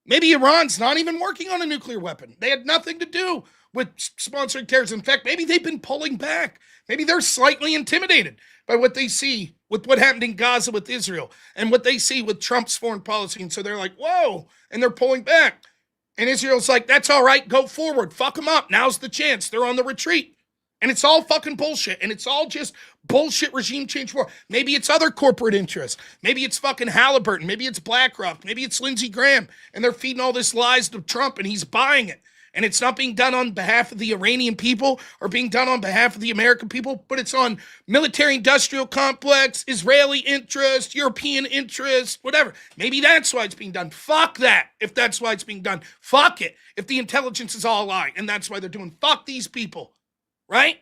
Maybe Iran's not even working on a nuclear weapon. They had nothing to do with sponsoring terrorism. In fact, maybe they've been pulling back. Maybe they're slightly intimidated by what they see with what happened in Gaza with Israel and what they see with Trump's foreign policy. And so they're like, whoa, and they're pulling back. And Israel's like, that's all right, go forward, fuck them up. Now's the chance. They're on the retreat. And it's all fucking bullshit. And it's all just bullshit regime change war. Maybe it's other corporate interests. Maybe it's fucking Halliburton. Maybe it's BlackRock. Maybe it's Lindsey Graham. And they're feeding all this lies to Trump and he's buying it. And it's not being done on behalf of the Iranian people or being done on behalf of the American people, but it's on military industrial complex, Israeli interest, European interest, whatever. Maybe that's why it's being done. Fuck that if that's why it's being done. Fuck it if the intelligence is all a lie and that's why they're doing. Fuck these people, right?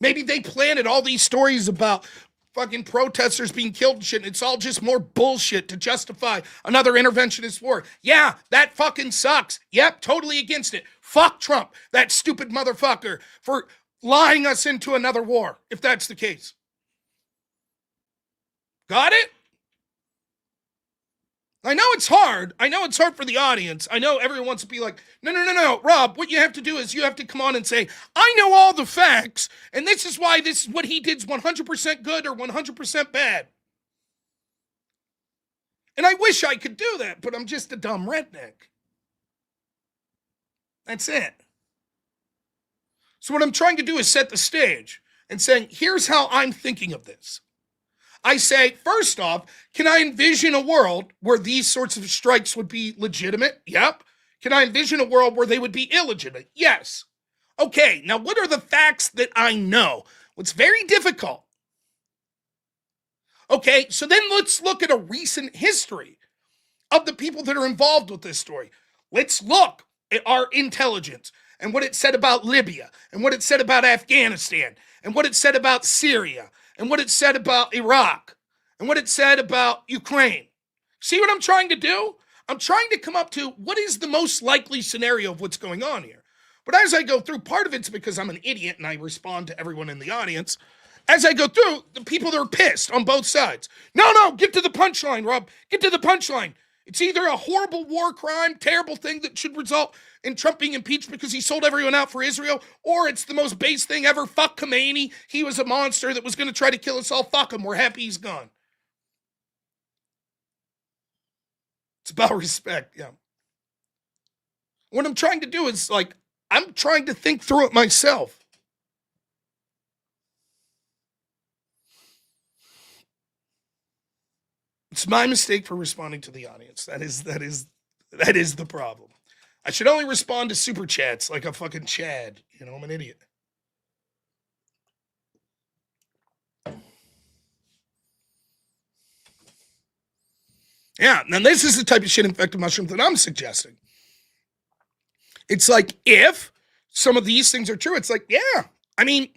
Maybe they planted all these stories about fucking protesters being killed and shit, and it's all just more bullshit to justify another interventionist war. Yeah, that fucking sucks. Yep, totally against it. Fuck Trump, that stupid motherfucker, for lying us into another war, if that's the case. Got it? I know it's hard. I know it's hard for the audience. I know everyone wants to be like, no, Rob, what you have to do is you have to come on and say, I know all the facts, and this is why this is what he did is 100% good or 100% bad. And I wish I could do that, but I'm just a dumb redneck. That's it. So what I'm trying to do is set the stage and saying, here's how I'm thinking of this. I say, first off, can I envision a world where these sorts of strikes would be legitimate? Yep. Can I envision a world where they would be illegitimate? Yes. Okay, now what are the facts that I know? What's very difficult. Okay, so then let's look at a recent history of the people that are involved with this story. Let's look at our intelligence and what it said about Libya and what it said about Afghanistan and what it said about Syria and what it said about Iraq, and what it said about Ukraine. See what I'm trying to do? I'm trying to come up to what is the most likely scenario of what's going on here. But as I go through, part of it's because I'm an idiot and I respond to everyone in the audience. As I go through, the people that are pissed on both sides. No, get to the punchline, Rob. Get to the punchline. It's either a horrible war crime, terrible thing that should result in Trump being impeached because he sold everyone out for Israel, or it's the most base thing ever. Fuck Khomeini. He was a monster that was going to try to kill us all. Fuck him. We're happy he's gone. It's about respect, yeah. What I'm trying to do is, like, I'm trying to think through it myself. It's my mistake for responding to the audience. That is the problem. I should only respond to super chats like a fucking Chad. You know, I'm an idiot. Yeah, now this is the type of shit infected mushroom that I'm suggesting. It's like if some of these things are true, it's like, yeah, I mean,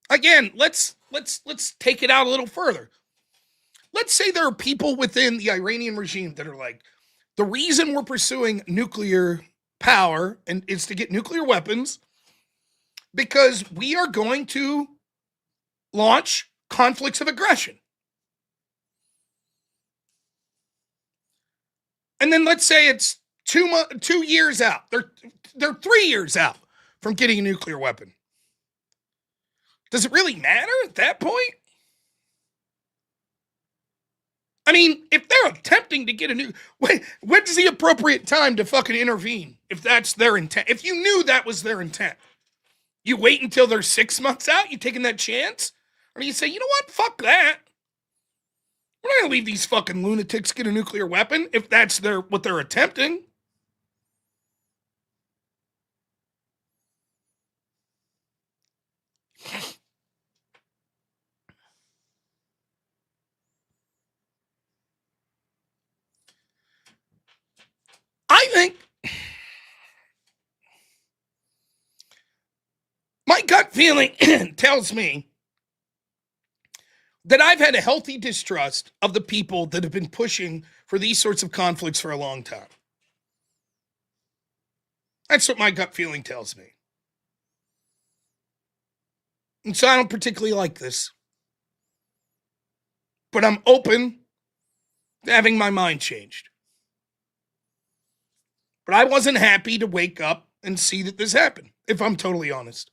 again, let's take it out a little further. Let's say there are people within the Iranian regime that are like, the reason we're pursuing nuclear power and is to get nuclear weapons because we are going to launch conflicts of aggression. And then let's say it's 2 years out. They're 3 years out from getting a nuclear weapon. Does it really matter at that point? I mean, if they're attempting to get a new, when's the appropriate time to fucking intervene? If that's their intent, if you knew that was their intent, you wait until they're 6 months out. You taking that chance, or do you say, you know what, fuck that? We're not gonna leave these fucking lunatics get a nuclear weapon if that's what they're attempting. I think my gut feeling tells me that I've had a healthy distrust of the people that have been pushing for these sorts of conflicts for a long time. That's what my gut feeling tells me. And so I don't particularly like this. But I'm open to having my mind changed. But I wasn't happy to wake up and see that this happened, if I'm totally honest.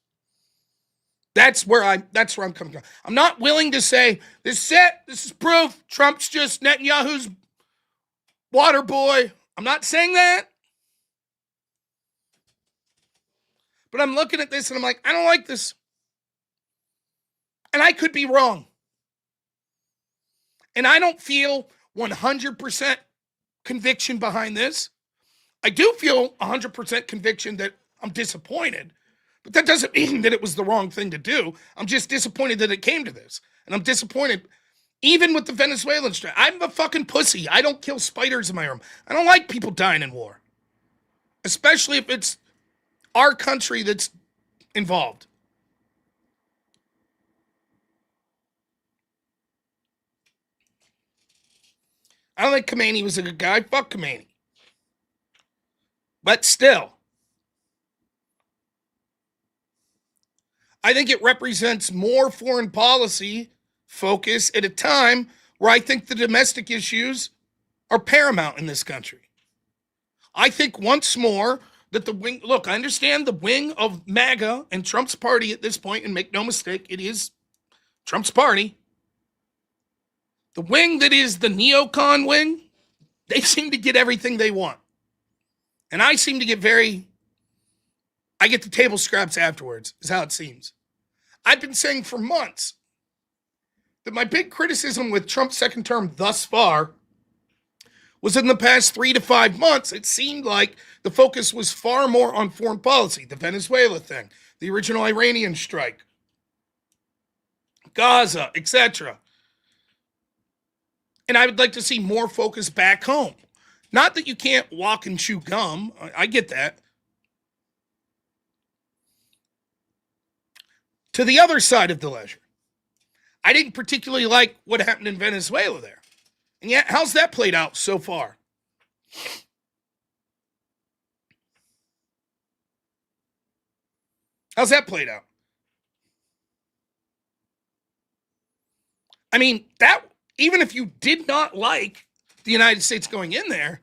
That's where I'm coming from. I'm not willing to say, this is proof, Trump's just Netanyahu's water boy. I'm not saying that. But I'm looking at this and I'm like, I don't like this. And I could be wrong. And I don't feel 100% conviction behind this. I do feel 100% conviction that I'm disappointed, but that doesn't mean that it was the wrong thing to do. I'm just disappointed that it came to this. And I'm disappointed even with the Venezuelan strike. I'm a fucking pussy. I don't kill spiders in my room. I don't like people dying in war, especially if it's our country that's involved. I don't think Khomeini was a good guy. Fuck Khomeini. But still, I think it represents more foreign policy focus at a time where I think the domestic issues are paramount in this country. I think once more that the wing, look, I understand the wing of MAGA and Trump's party at this point, and make no mistake, it is Trump's party. The wing that is the Neocon wing, they seem to get everything they want. And I seem to get I get the table scraps afterwards, is how it seems. I've been saying for months that my big criticism with Trump's second term thus far was in the past 3 to 5 months, it seemed like the focus was far more on foreign policy, the Venezuela thing, the original Iranian strike, Gaza, etc. And I would like to see more focus back home. Not that you can't walk and chew gum. I get that. To the other side of the ledger, I didn't particularly like what happened in Venezuela there. And yet, how's that played out so far? How's that played out? I mean, that even if you did not like the United States going in there,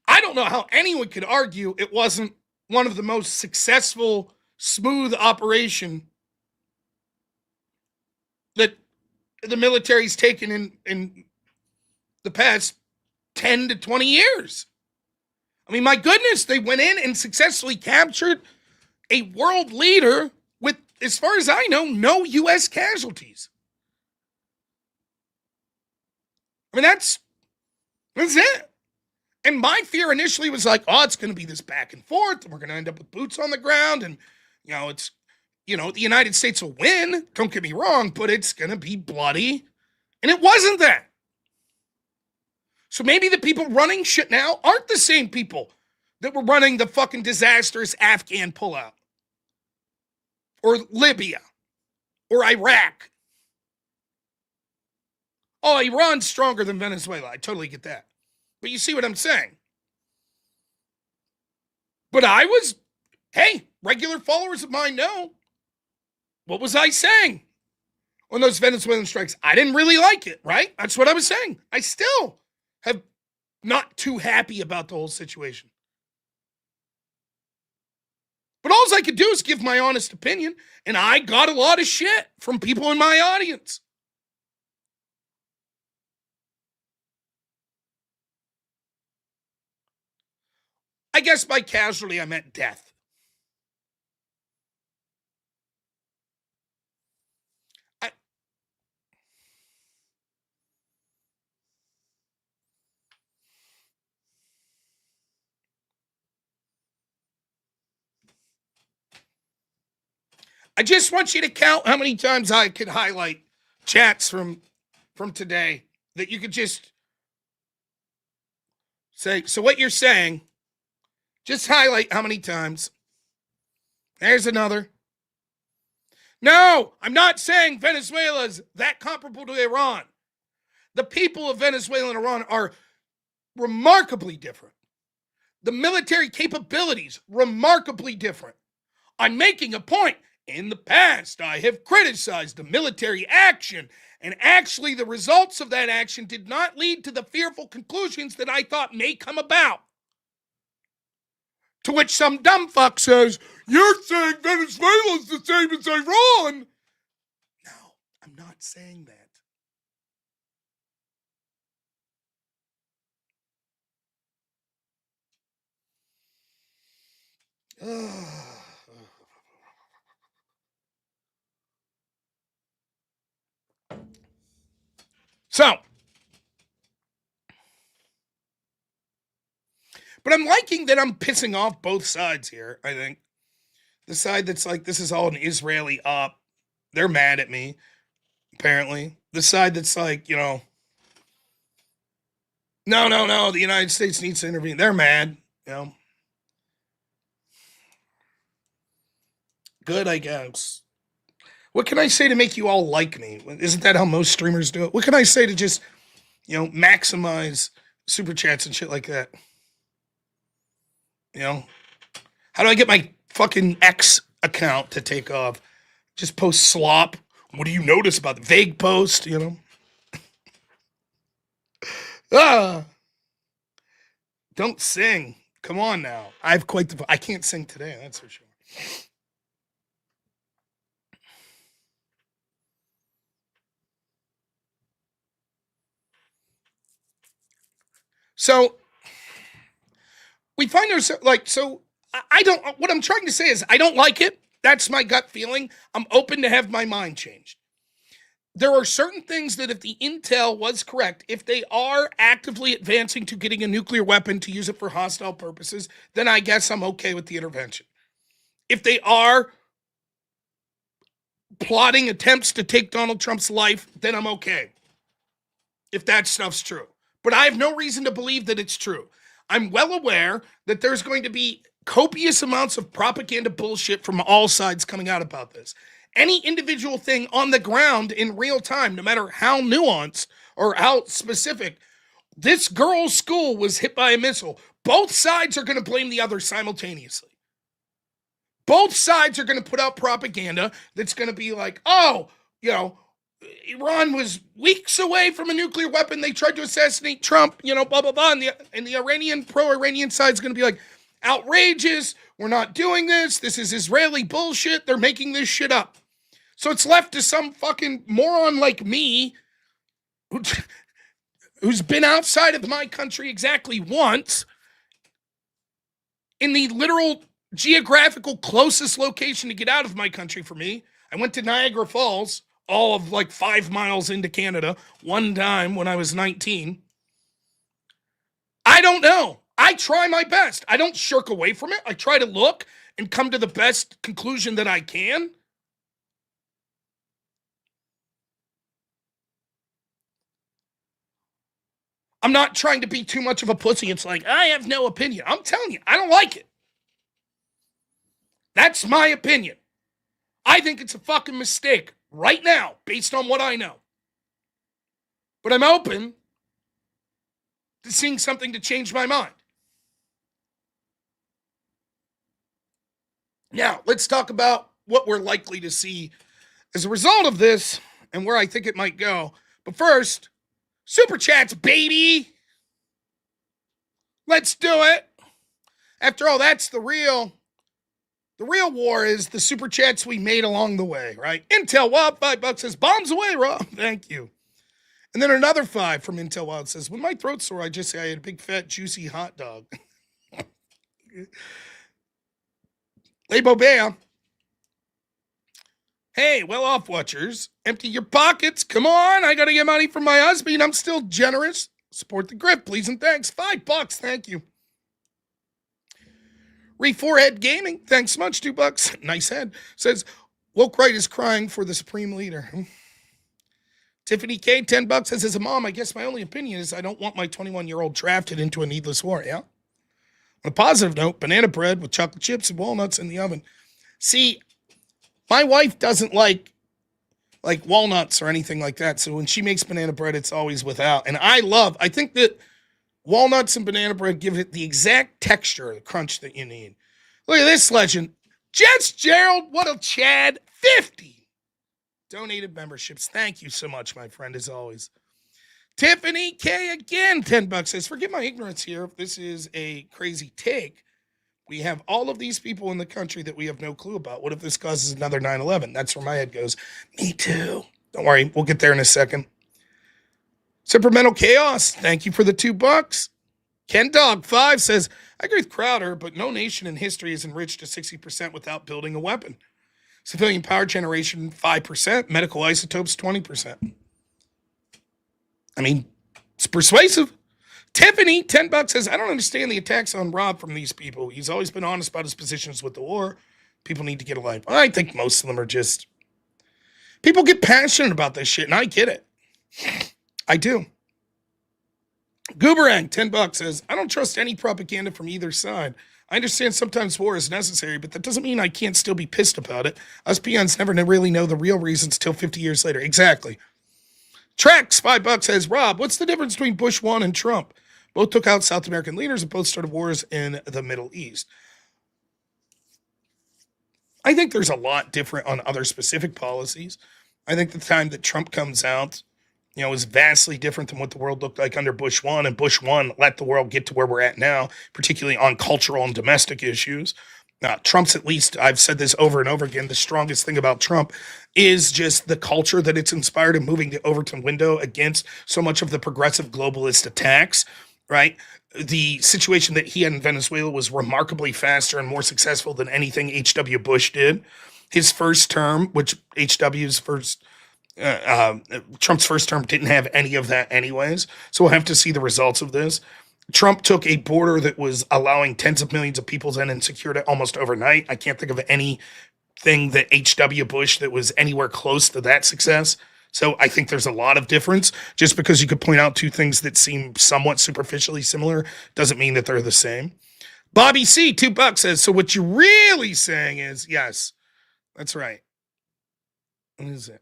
I don't know how anyone could argue it wasn't one of the most successful, smooth operation that the military's taken in the past 10 to 20 years. I mean, my goodness, they went in and successfully captured a world leader with, as far as I know, no U.S. casualties. I mean, that's it. And my fear initially was like, oh, it's going to be this back and forth, and we're going to end up with boots on the ground, and, the United States will win, don't get me wrong, but it's going to be bloody. And it wasn't that. So maybe the people running shit now aren't the same people that were running the fucking disastrous Afghan pullout, or Libya, or Iraq. Oh, Iran's stronger than Venezuela. I totally get that. But you see what I'm saying? But hey, regular followers of mine know. What was I saying on those Venezuelan strikes? I didn't really like it, right? That's what I was saying. I still have not too happy about the whole situation. But all I could do is give my honest opinion, and I got a lot of shit from people in my audience. I guess by casualty I meant death. I just want you to count how many times I could highlight chats from today that you could just say, so what you're saying, just highlight how many times. There's another. No, I'm not saying Venezuela's that comparable to Iran. The people of Venezuela and Iran are remarkably different. The military capabilities, remarkably different. I'm making a point. In the past, I have criticized the military action, and actually the results of that action did not lead to the fearful conclusions that I thought may come about. To which some dumb fuck says, you're saying Venezuela's the same as Iran. No, I'm not saying that. So, but I'm liking that I'm pissing off both sides here, I think. The side that's like, this is all an Israeli op. They're mad at me, apparently. The side that's like, no, the United States needs to intervene. They're mad, Good, I guess. What can I say to make you all like me? Isn't that how most streamers do it? What can I say to just, maximize super chats and shit like that? How do I get my fucking X account to take off? Just post slop. What do you notice about the vague post, Don't sing. Come on now. I can't sing today, that's for sure. So we find ourselves I don't, what I'm trying to say is I don't like it. That's my gut feeling. I'm open to have my mind changed. There are certain things that if the intel was correct, if they are actively advancing to getting a nuclear weapon to use it for hostile purposes, then I guess I'm okay with the intervention. If they are plotting attempts to take Donald Trump's life, then I'm okay. If that stuff's true. But I have no reason to believe that it's true. I'm well aware that there's going to be copious amounts of propaganda bullshit from all sides coming out about this. Any individual thing on the ground in real time, no matter how nuanced or how specific, this girl's school was hit by a missile. Both sides are going to blame the other simultaneously. Both sides are going to put out propaganda that's going to be like, Iran was weeks away from a nuclear weapon. They tried to assassinate Trump, blah, blah, blah. And the Iranian, pro-Iranian side is going to be like, outrageous. We're not doing this. This is Israeli bullshit. They're making this shit up. So it's left to some fucking moron like me who's been outside of my country exactly once in the literal geographical closest location to get out of my country for me. I went to Niagara Falls, all of 5 miles into Canada, one time when I was 19. I don't know. I try my best. I don't shirk away from it. I try to look and come to the best conclusion that I can. I'm not trying to be too much of a pussy. It's like, I have no opinion. I'm telling you, I don't like it. That's my opinion. I think it's a fucking mistake right now, based on what I know. But I'm open to seeing something to change my mind. Now, let's talk about what we're likely to see as a result of this and where I think it might go. But first, Super Chats, baby! Let's do it! After all, that's the real war is the Super Chats we made along the way, right? Intel Wild, $5 says, bombs away, Rob. Thank you. And then another 5 from Intel Wild says, when my throat's sore, I just say I had a big, fat, juicy hot dog. Labo Bear. Hey, well-off watchers, empty your pockets. Come on, I got to get money from my husband. I'm still generous. Support the grip, please and thanks. $5, thank you. Forehead Gaming, thanks so much, $2. Nice head. Says, woke right is crying for the supreme leader. Tiffany K, $10 says, as a mom, I guess my only opinion is I don't want my 21-year-old drafted into a needless war, yeah? On a positive note, banana bread with chocolate chips and walnuts in the oven. See, my wife doesn't like walnuts or anything like that, so when she makes banana bread, it's always without. And I think that walnuts and banana bread give it the exact texture, the crunch that you need. Look at this legend. Jets Gerald, what a Chad, 50. Donated memberships. Thank you so much, my friend, as always. Tiffany K again, $10 says, forgive my ignorance here if this is a crazy take. We have all of these people in the country that we have no clue about. What if this causes another 9/11? That's where my head goes. Me too. Don't worry, we'll get there in a second. Temperamental Chaos, thank you for the $2. Ken Dog 5 says, I agree with Crowder, but no nation in history is enriched to 60% without building a weapon. Civilian power generation, 5%. Medical isotopes, 20%. I mean, it's persuasive. Tiffany, $10 says, I don't understand the attacks on Rob from these people. He's always been honest about his positions with the war. People need to get a life. I think most of them are just... People get passionate about this shit, and I get it. I do. Gooberang, $10 says, I don't trust any propaganda from either side. I understand sometimes war is necessary, but that doesn't mean I can't still be pissed about it. Us peons never really know the real reasons till 50 years later. Exactly. Trex, $5 says, Rob, what's the difference between Bush 1 and Trump? Both took out South American leaders and both started wars in the Middle East. I think there's a lot different on other specific policies. I think the time that Trump comes out, is vastly different than what the world looked like under Bush 1. And Bush 1 let the world get to where we're at now, particularly on cultural and domestic issues. Trump's, at least, I've said this over and over again, the strongest thing about Trump is just the culture that it's inspired in moving the Overton window against so much of the progressive globalist attacks, right? The situation that he had in Venezuela was remarkably faster and more successful than anything H.W. Bush did. His first term, which Trump's first term didn't have any of that anyways. So we'll have to see the results of this. Trump took a border that was allowing tens of millions of people in and secured it almost overnight. I can't think of anything that H.W. Bush that was anywhere close to that success. So I think there's a lot of difference. Just because you could point out two things that seem somewhat superficially similar doesn't mean that they're the same. Bobby C, $2 says, so what you're really saying is, yes, that's right. What is it?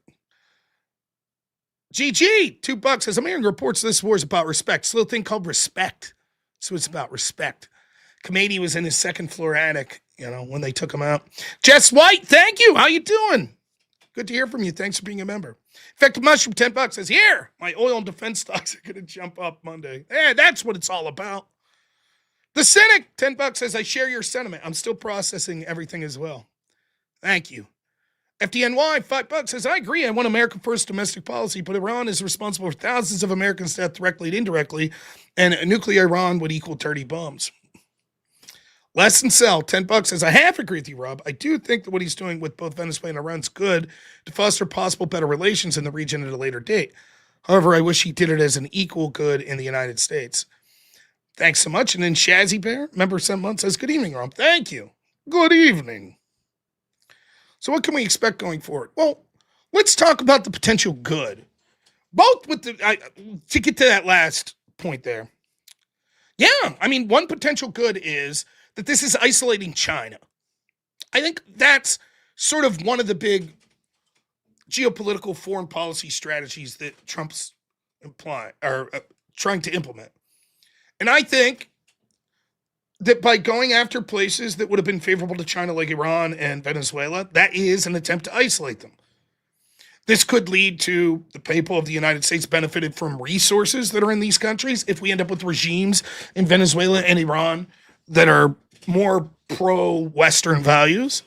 GG, $2 says, I'm hearing reports this war is about respect. It's a little thing called respect. So it's about respect. Kamadi was in his second floor attic, when they took him out. Jess White, thank you. How you doing? Good to hear from you. Thanks for being a member. Effective Mushroom, $10 says, here, my oil and defense stocks are going to jump up Monday. Yeah, that's what it's all about. The Cynic, $10 says, I share your sentiment. I'm still processing everything as well. Thank you. FDNY, $5 says, I agree. I want America first domestic policy, but Iran is responsible for thousands of Americans' death directly and indirectly, and a nuclear Iran would equal dirty bombs. Less than Sell, $10 says, I half agree with you, Rob. I do think that what he's doing with both Venezuela and Iran is good to foster possible better relations in the region at a later date. However, I wish he did it as an equal good in the United States. Thanks so much. And then Shazzy Bear, member 7 months, says, good evening, Rob. Thank you. Good evening. So what can we expect going forward? Well, let's talk about the potential good. Both with to get to that last point there. Yeah, I mean, one potential good is that this is isolating China. I think that's sort of one of the big geopolitical foreign policy strategies that Trump's trying to implement. And I think that by going after places that would have been favorable to China, like Iran and Venezuela, that is an attempt to isolate them. This could lead to the people of the United States benefited from resources that are in these countries if we end up with regimes in Venezuela and Iran that are more pro-Western values.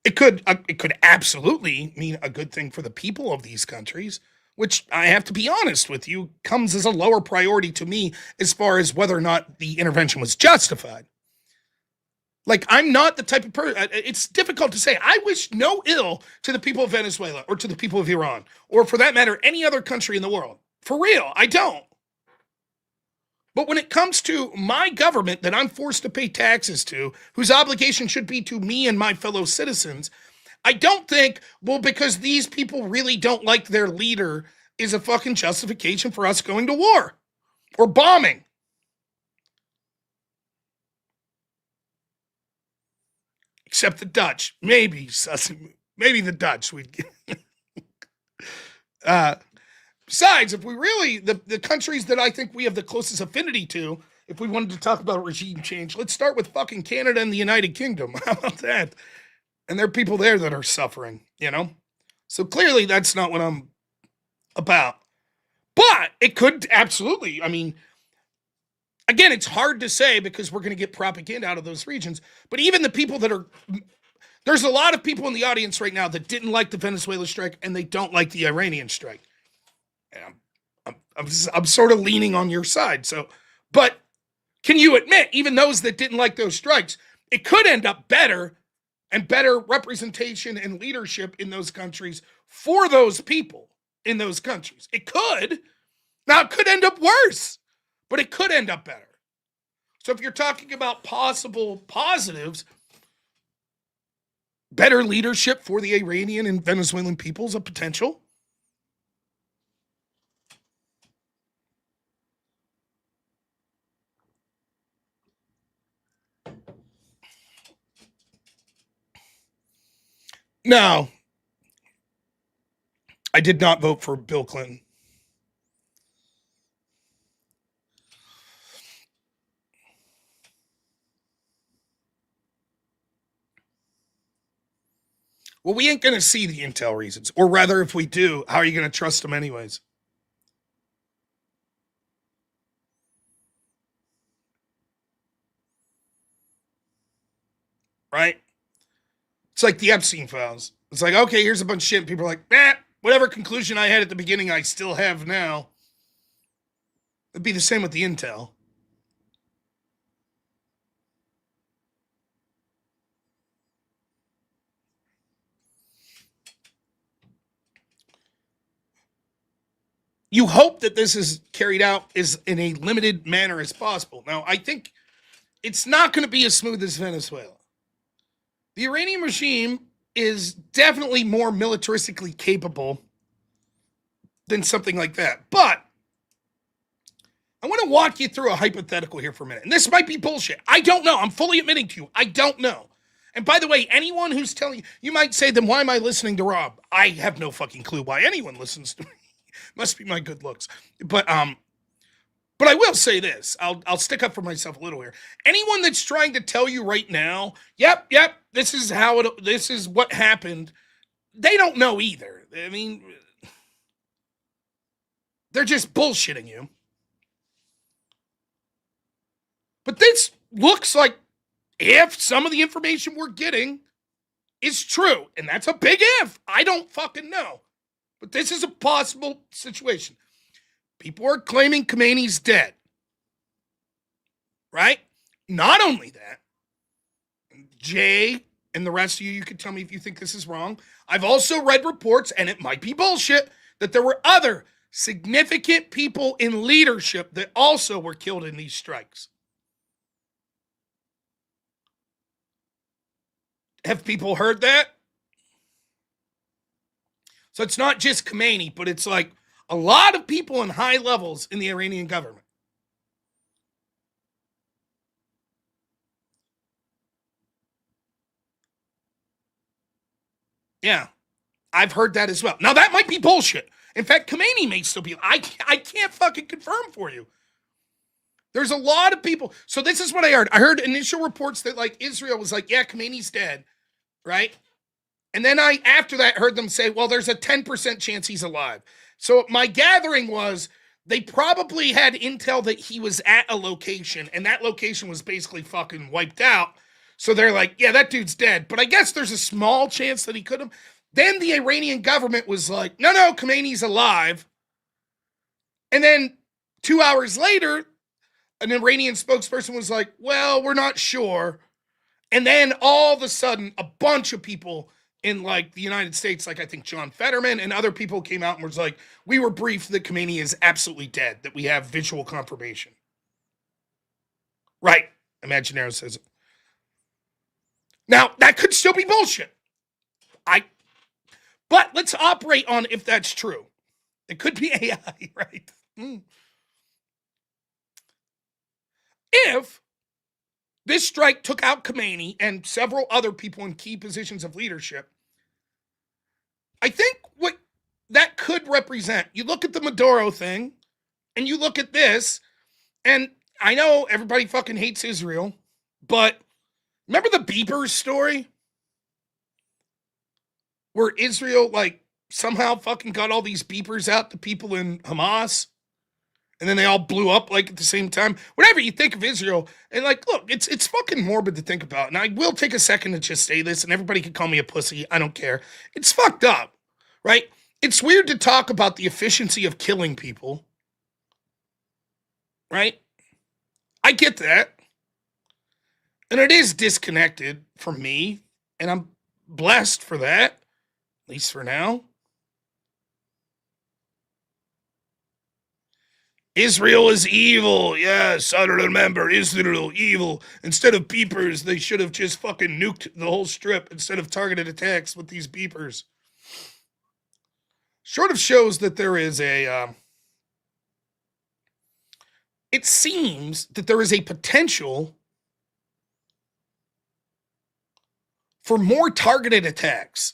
It could absolutely mean a good thing for the people of these countries, which I have to be honest with you, comes as a lower priority to me as far as whether or not the intervention was justified. Like, I'm not the type of person, it's difficult to say. I wish no ill to the people of Venezuela or to the people of Iran, or for that matter, any other country in the world. For real, I don't. But when it comes to my government that I'm forced to pay taxes to, whose obligation should be to me and my fellow citizens, I don't think, well, because these people really don't like their leader is a fucking justification for us going to war or bombing. Except the Dutch. Maybe the Dutch. Besides, if we really, the countries that I think we have the closest affinity to, if we wanted to talk about regime change, let's start with fucking Canada and the United Kingdom. How about that? And there are people there that are suffering, you know? So clearly that's not what I'm about. But it could absolutely, I mean, again, it's hard to say because we're going to get propaganda out of those regions. But even the people that are, there's a lot of people in the audience right now that didn't like the Venezuela strike and they don't like the Iranian strike. And I'm sort of leaning on your side. So, but can you admit, even those that didn't like those strikes, it could end up better and better representation and leadership in those countries for those people in those countries. It could. Now, it could end up worse, but it could end up better. So if you're talking about possible positives, better leadership for the Iranian and Venezuelan peoples, a potential. No, I did not vote for Bill Clinton. Well, we ain't going to see the intel reasons. Or rather, if we do, how are you going to trust them anyways? Right? It's like the Epstein files. It's like, okay, here's a bunch of shit. And people are like, whatever conclusion I had at the beginning, I still have now. It'd be the same with the intel. You hope that this is carried out as in a limited manner as possible. Now, I think it's not going to be as smooth as Venezuela. The Iranian regime is definitely more militaristically capable than something like that. But I want to walk you through a hypothetical here for a minute. And this might be bullshit. I don't know. I'm fully admitting to you. I don't know. And by the way, anyone who's telling you, you might say, then why am I listening to Rob? I have no fucking clue why anyone listens to me. Must be my good looks. But I will say this. I'll stick up for myself a little here. Anyone that's trying to tell you right now, yep, this is what happened, they don't know either. I mean, they're just bullshitting you. But this looks like if some of the information we're getting is true, and that's a big if. I don't fucking know. But this is a possible situation. People are claiming Khomeini's dead. Right? Not only that, Jay and the rest of you can tell me if you think this is wrong. I've also read reports, and it might be bullshit, that there were other significant people in leadership that also were killed in these strikes. Have people heard that? So it's not just Khomeini, but it's like A lot of people in high levels in the Iranian government. Yeah, I've heard that as well. Now, that might be bullshit. In fact, Khomeini may still be. I can't fucking confirm for you. There's a lot of people. So this is what I heard. I heard initial reports that like Israel was like, yeah, Khomeini's dead, right? And then I, after that, heard them say, well, there's a 10% chance he's alive. So my gathering was they probably had intel that he was at a location, and that location was basically fucking wiped out. So they're like, yeah, that dude's dead. But I guess there's a small chance that he could have. Then the Iranian government was like, no, Khomeini's alive. And then 2 hours later, an Iranian spokesperson was like, well, we're not sure. And then all of a sudden, a bunch of people in like the United States, like I think John Fetterman and other people came out and was like, we were briefed that Khomeini is absolutely dead, that we have visual confirmation. Right. Imaginary says it. Now, that could still be bullshit. But let's operate on if that's true. It could be AI, right? If this strike took out Khomeini and several other people in key positions of leadership, I think what that could represent, you look at the Maduro thing, and you look at this, and I know everybody fucking hates Israel, but remember the beepers story? Where Israel, like, somehow fucking got all these beepers out to people in Hamas, and then they all blew up, like, at the same time. Whatever you think of Israel, and, like, look, it's fucking morbid to think about, and I will take a second to just say this, and everybody can call me a pussy, I don't care. It's fucked up, right? It's weird to talk about the efficiency of killing people, right? I get that. And it is disconnected from me, and I'm blessed for that. At least for now. Israel is evil. Yes, I remember Israel evil. Instead of beepers, they should have just fucking nuked the whole strip instead of targeted attacks with these beepers. Sort of shows that there is a... it seems that there is a potential for more targeted attacks.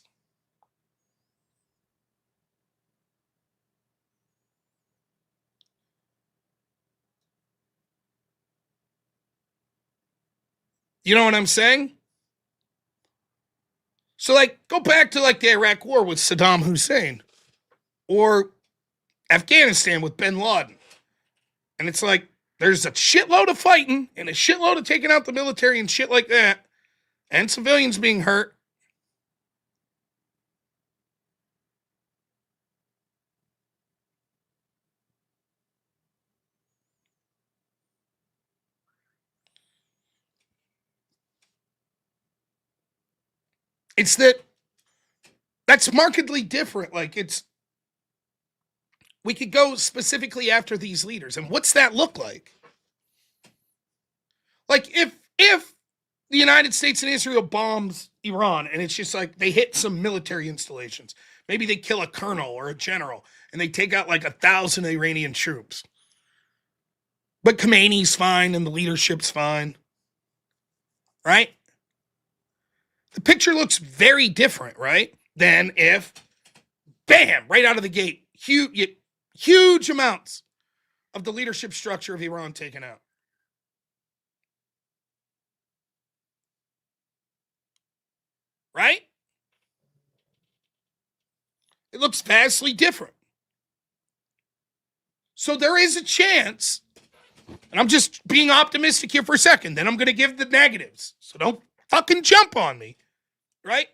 You know what I'm saying? So, like, go back to, like, the Iraq War with Saddam Hussein. Or Afghanistan with bin Laden. And it's like, there's a shitload of fighting and a shitload of taking out the military and shit like that. And civilians being hurt. It's that's markedly different. Like, we could go specifically after these leaders. And what's that look like? Like, if the United States and Israel bombs Iran and it's just like they hit some military installations, maybe they kill a colonel or a general and they take out like 1,000 Iranian troops. But Khomeini's fine and the leadership's fine. Right? The picture looks very different, right? Than if, bam, right out of the gate, huge amounts of the leadership structure of Iran taken out. Right? It looks vastly different. So there is a chance, and I'm just being optimistic here for a second, then I'm going to give the negatives. So don't fucking jump on me. Right?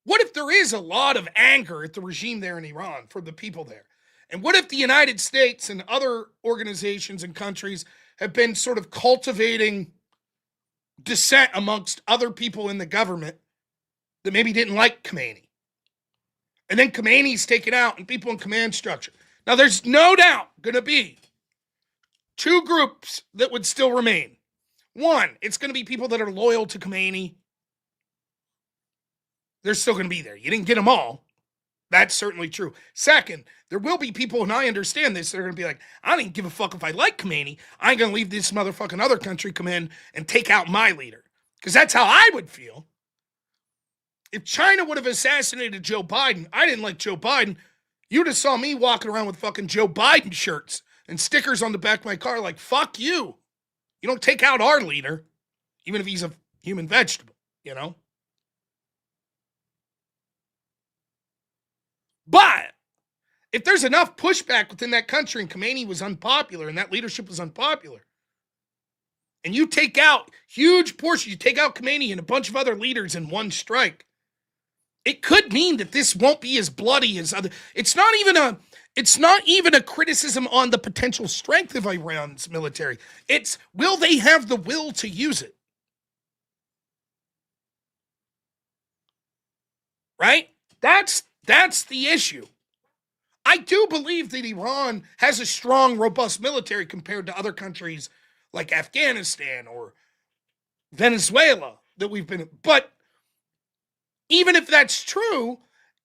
What if there is a lot of anger at the regime there in Iran from the people there? And what if the United States and other organizations and countries have been sort of cultivating dissent amongst other people in the government that maybe didn't like Khomeini? And then Khomeini's taken out and people in command structure. Now, there's no doubt going to be two groups that would still remain. One, it's going to be people that are loyal to Khomeini. They're still going to be there. You didn't get them all. That's certainly true. Second, there will be people, and I understand this, they're going to be like, I don't give a fuck if I like Khomeini. I ain't going to leave this motherfucking other country come in and take out my leader. Because that's how I would feel. If China would have assassinated Joe Biden, I didn't like Joe Biden. You'd have saw me walking around with fucking Joe Biden shirts and stickers on the back of my car like, fuck you. You don't take out our leader, even if he's a human vegetable, you know? But if there's enough pushback within that country and Khomeini was unpopular and that leadership was unpopular, and you take out huge portions, you take out Khomeini and a bunch of other leaders in one strike, it could mean that this won't be as bloody as other. It's not even a criticism on the potential strength of Iran's military. It's will they have the will to use it? Right? That's the issue. I do believe that Iran has a strong, robust military compared to other countries like Afghanistan or Venezuela that we've been. But even if that's true,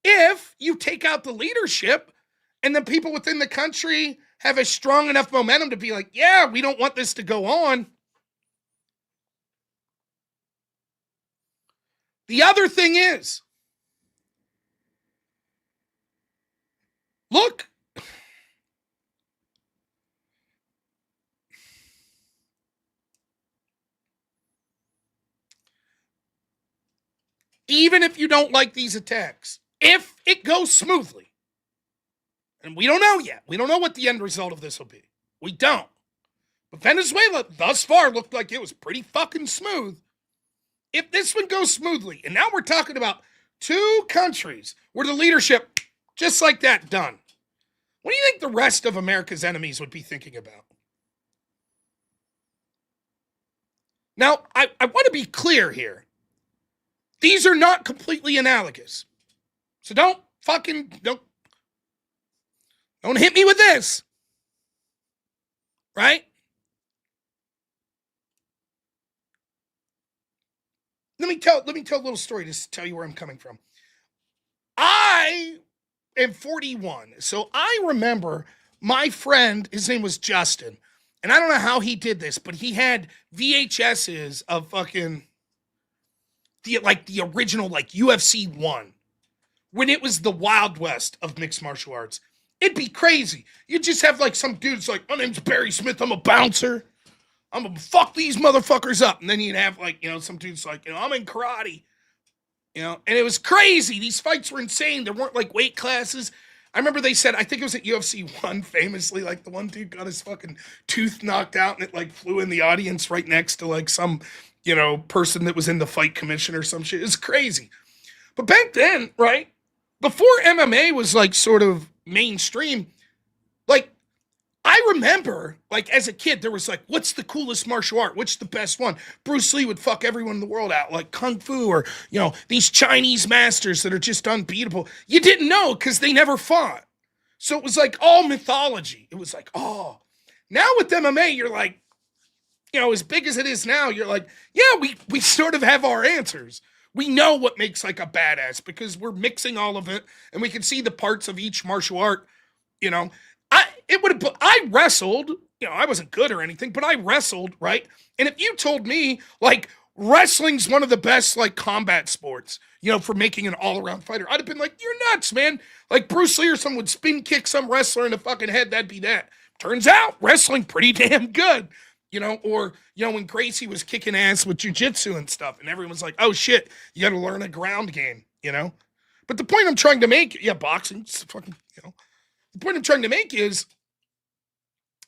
if you take out the leadership and the people within the country have a strong enough momentum to be like, yeah, we don't want this to go on. The other thing is, look, even if you don't like these attacks, if it goes smoothly, and we don't know yet, we don't know what the end result of this will be. We don't. But Venezuela thus far looked like it was pretty fucking smooth. If this one goes smoothly, and now we're talking about two countries where the leadership, just like that, done. What do you think the rest of America's enemies would be thinking about? Now, I want to be clear here. These are not completely analogous. So don't hit me with this. Right? Let me tell a little story to tell you where I'm coming from. I am 41. So I remember my friend, his name was Justin. And I don't know how he did this, but he had VHSs of fucking the original UFC 1 when it was the Wild West of mixed martial arts. It'd be crazy. You'd just have some dudes like, my name's Barry Smith, I'm a bouncer. I'm gonna fuck these motherfuckers up. And then you'd have some dudes like, I'm in karate. And it was crazy. These fights were insane. There weren't weight classes. I remember they said, I think it was at UFC 1 famously, the one dude got his fucking tooth knocked out and it flew in the audience right next to some, person that was in the fight commission or some shit. It's crazy. But back then, right, before MMA was sort of mainstream, I remember, as a kid, there was what's the coolest martial art? What's the best one? Bruce Lee would fuck everyone in the world out, Kung Fu or, these Chinese masters that are just unbeatable. You didn't know because they never fought. So it was all mythology. It was oh. Now with MMA, you're as big as it is now, you're yeah, we sort of have our answers. We know what makes a badass because we're mixing all of it and we can see the parts of each martial art, I wrestled, I wasn't good or anything, but I wrestled, right? And if you told me, wrestling's one of the best, combat sports, for making an all-around fighter, I'd have been you're nuts, man. Bruce Lee or someone would spin kick some wrestler in the fucking head, that'd be that. Turns out, wrestling pretty damn good, or, when Gracie was kicking ass with jiu-jitsu and stuff, and everyone's oh shit, you gotta learn a ground game, But the point I'm trying to make, boxing, fucking, the point I'm trying to make is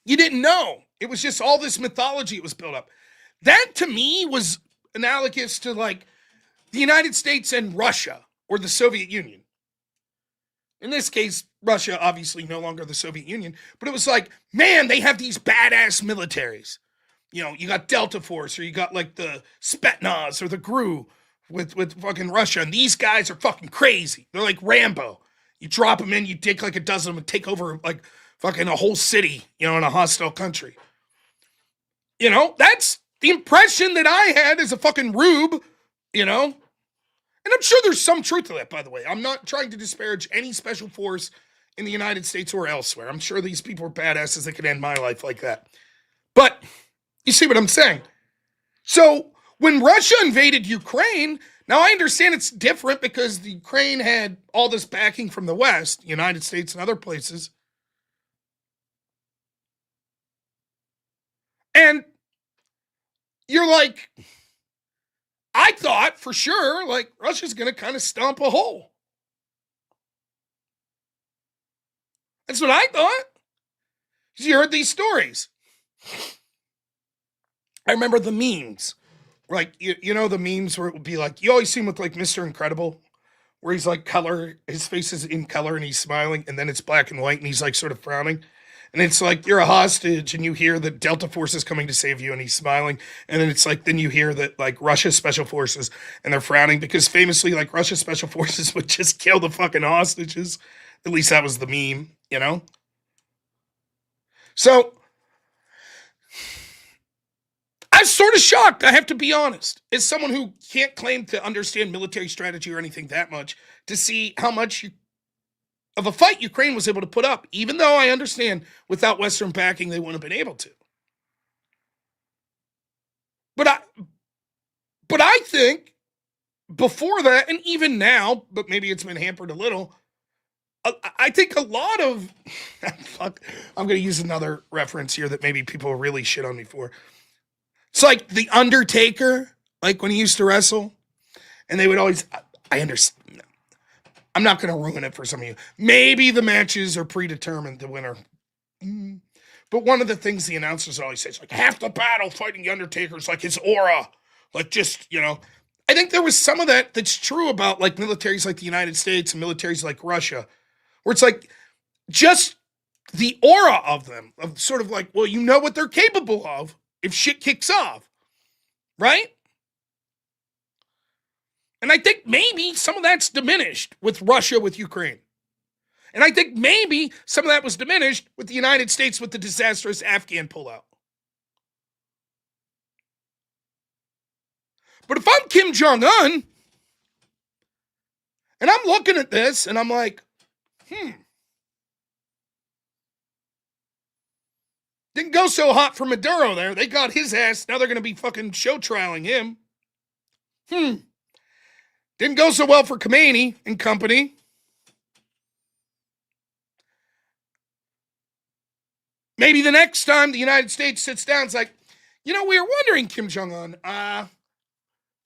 you didn't know. It was just all this mythology it was built up. That, to me, was analogous to, the United States and Russia or the Soviet Union. In this case, Russia, obviously no longer the Soviet Union. But it was man, they have these badass militaries. You got Delta Force or you got, the Spetsnaz or the GRU with fucking Russia. And these guys are fucking crazy. They're like Rambo. You drop them in, you dig a dozen of them and take over fucking a whole city, in a hostile country. That's the impression that I had as a fucking rube, And I'm sure there's some truth to that, by the way. I'm not trying to disparage any special force in the United States or elsewhere. I'm sure these people are badasses that could end my life like that. But you see what I'm saying? So when Russia invaded Ukraine, now I understand it's different because the Ukraine had all this backing from the West, United States and other places. And you're like, I thought for sure, like, Russia's going to kind of stomp a hole. That's what I thought. You heard these stories. I remember the memes. Like, you know, the memes where it would be like, you always see him with like Mr. Incredible, where he's like color, his face is in color and he's smiling, and then it's black and white and he's like sort of frowning. And it's like you're a hostage and you hear that Delta Force is coming to save you and he's smiling. And then it's like, then you hear that like Russia's special forces and they're frowning because famously like Russia's special forces would just kill the fucking hostages. At least that was the meme, you know? So I'm sort of shocked, I have to be honest, as someone who can't claim to understand military strategy or anything that much, to see how much of a fight Ukraine was able to put up, even though I understand without Western backing they wouldn't have been able to. But I think before that, and even now, but maybe it's been hampered a little, I think a lot of fuck, I'm going to use another reference here that maybe people really shit on me for. It's like The Undertaker, like when he used to wrestle, and they would always, I understand. I'm not going to ruin it for some of you. Maybe the matches are predetermined, the winner. But one of the things the announcers always say is like, half the battle fighting the Undertaker is like his aura. Like just, you know. I think there was some of that that's true about like militaries like the United States and militaries like Russia, where it's like just the aura of them, of sort of like, well, you know what they're capable of if shit kicks off, right? And I think maybe some of that's diminished with Russia, with Ukraine. And I think maybe some of that was diminished with the United States with the disastrous Afghan pullout. But if I'm Kim Jong-un, and I'm looking at this, and I'm like, didn't go so hot for Maduro there. They got his ass. Now they're going to be fucking show trialing him. Didn't go so well for Khomeini and company. Maybe the next time the United States sits down, it's like, you know, we were wondering, Kim Jong-un,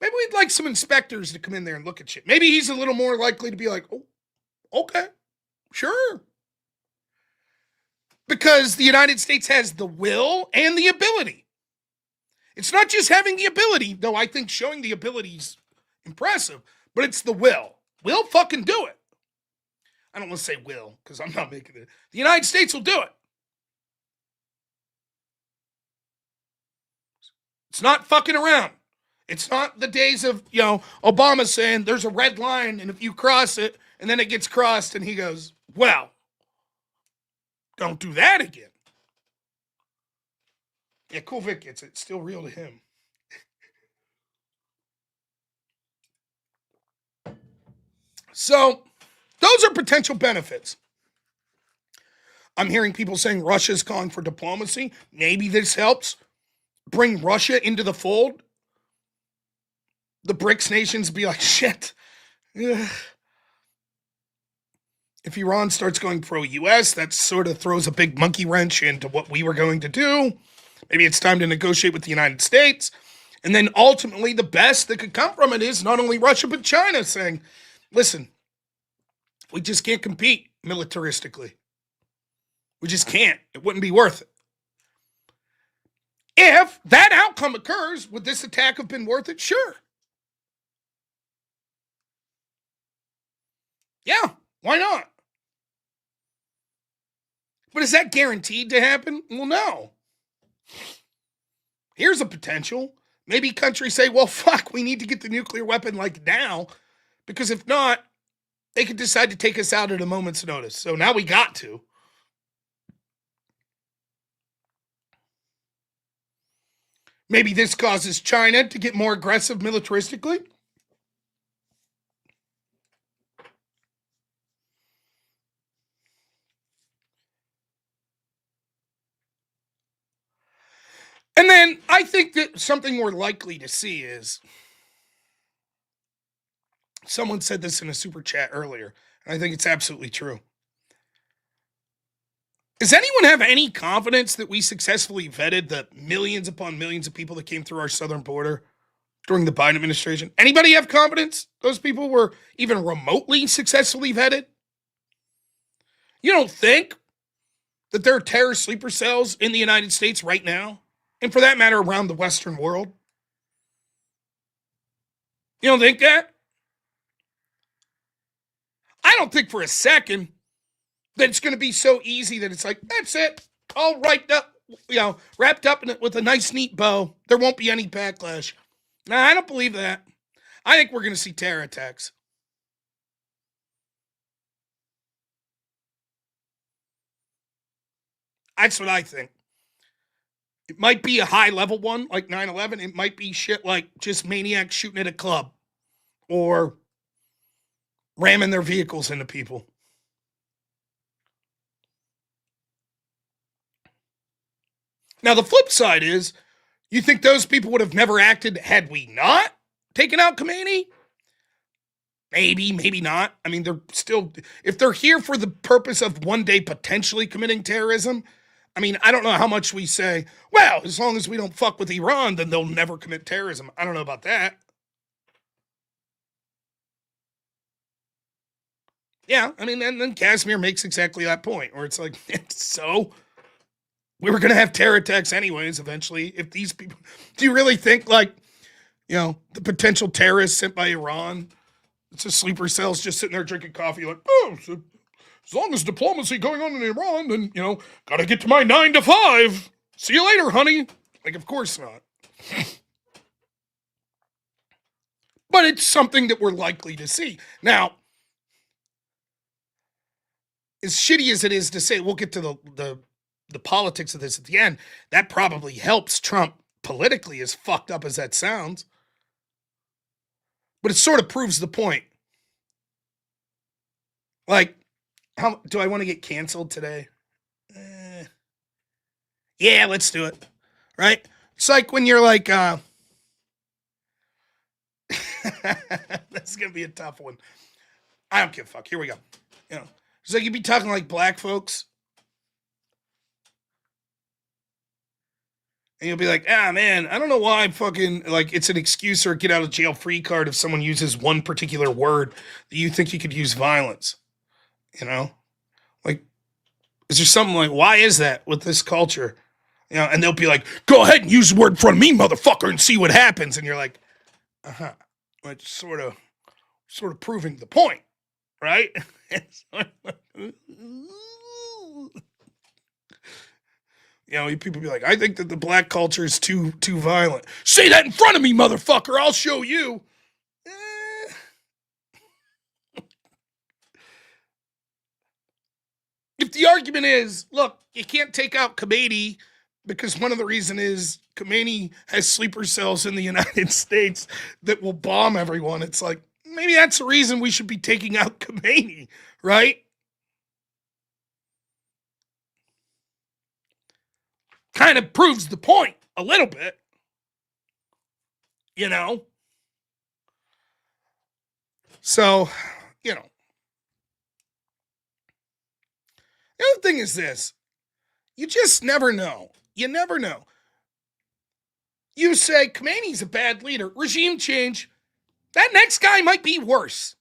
maybe we'd like some inspectors to come in there and look at shit. Maybe he's a little more likely to be like, oh, okay, sure. Because the United States has the will and the ability. It's not just having the ability, though I think showing the ability is impressive, but it's the will. We'll fucking do it. I don't want to say will, because I'm not making it. The United States will do it. It's not fucking around. It's not the days of, you know, Obama saying there's a red line and if you cross it and then it gets crossed and he goes, well, don't do that again. Yeah, Cool Vic gets it. It's still real to him. So those are potential benefits. I'm hearing people saying Russia's calling for diplomacy. Maybe this helps bring Russia into the fold. The BRICS nations be like, shit. Ugh. If Iran starts going pro-US, that sort of throws a big monkey wrench into what we were going to do. Maybe it's time to negotiate with the United States. And then ultimately, the best that could come from it is not only Russia, but China saying, listen, we just can't compete militaristically. We just can't. It wouldn't be worth it. If that outcome occurs, would this attack have been worth it? Sure. Yeah, why not? But is that guaranteed to happen? Well, no. Here's a potential. Maybe countries say, well, fuck, we need to get the nuclear weapon like now, because if not, they could decide to take us out at a moment's notice. So now we got to. Maybe this causes China to get more aggressive militaristically. And then I think that something we're likely to see is, someone said this in a super chat earlier, and I think it's absolutely true. Does anyone have any confidence that we successfully vetted the millions upon millions of people that came through our southern border during the Biden administration? Anybody have confidence those people were even remotely successfully vetted? You don't think that there are terror sleeper cells in the United States right now? And for that matter, around the Western world? You don't think that? I don't think for a second that it's going to be so easy that it's like, that's it, all wrapped up, wrapped up in it with a nice, neat bow. There won't be any backlash. No, I don't believe that. I think we're going to see terror attacks. That's what I think. It might be a high-level one, like 9/11. It might be shit like just maniacs shooting at a club or ramming their vehicles into people. Now, the flip side is, you think those people would have never acted had we not taken out Khomeini? Maybe, maybe not. I mean, they're still, if they're here for the purpose of one day potentially committing terrorism, I mean, I don't know how much we say, well, as long as we don't fuck with Iran, then they'll never commit terrorism. I don't know about that. Yeah, I mean, and then Kashmir makes exactly that point, where it's like, so we were going to have terror attacks anyways, eventually. If these people, do you really think, like, the potential terrorists sent by Iran, it's a sleeper cells just sitting there drinking coffee, like, oh, so as long as diplomacy going on in Iran, then, gotta get to my 9 to 5. See you later, honey. Like, of course not. But it's something that we're likely to see. Now, as shitty as it is to say, we'll get to the politics of this at the end, that probably helps Trump politically, as fucked up as that sounds. But it sort of proves the point. Like, how do I want to get canceled today? Yeah, let's do it. Right? It's like when you're like, that's going to be a tough one. I don't give a fuck. Here we go. It's like you'd be talking like black folks. And you'll be like, man, I don't know why I'm fucking, like, it's an excuse or a get out of jail free card if someone uses one particular word that you think you could use violence. Like, is there something like, why is that with this culture? And they'll be like, go ahead and use the word in front of me, motherfucker, and see what happens. And you're like, it's sort of proving the point, right? People be like, I think that the black culture is too violent. Say that in front of me, motherfucker. I'll show you. If the argument is, look, you can't take out Khomeini because one of the reasons is Khomeini has sleeper cells in the United States that will bomb everyone. It's like, maybe that's the reason we should be taking out Khomeini, right? Kind of proves the point a little bit, So, the other thing is this. You just never know. You never know. You say, Khomeini's a bad leader. Regime change. That next guy might be worse.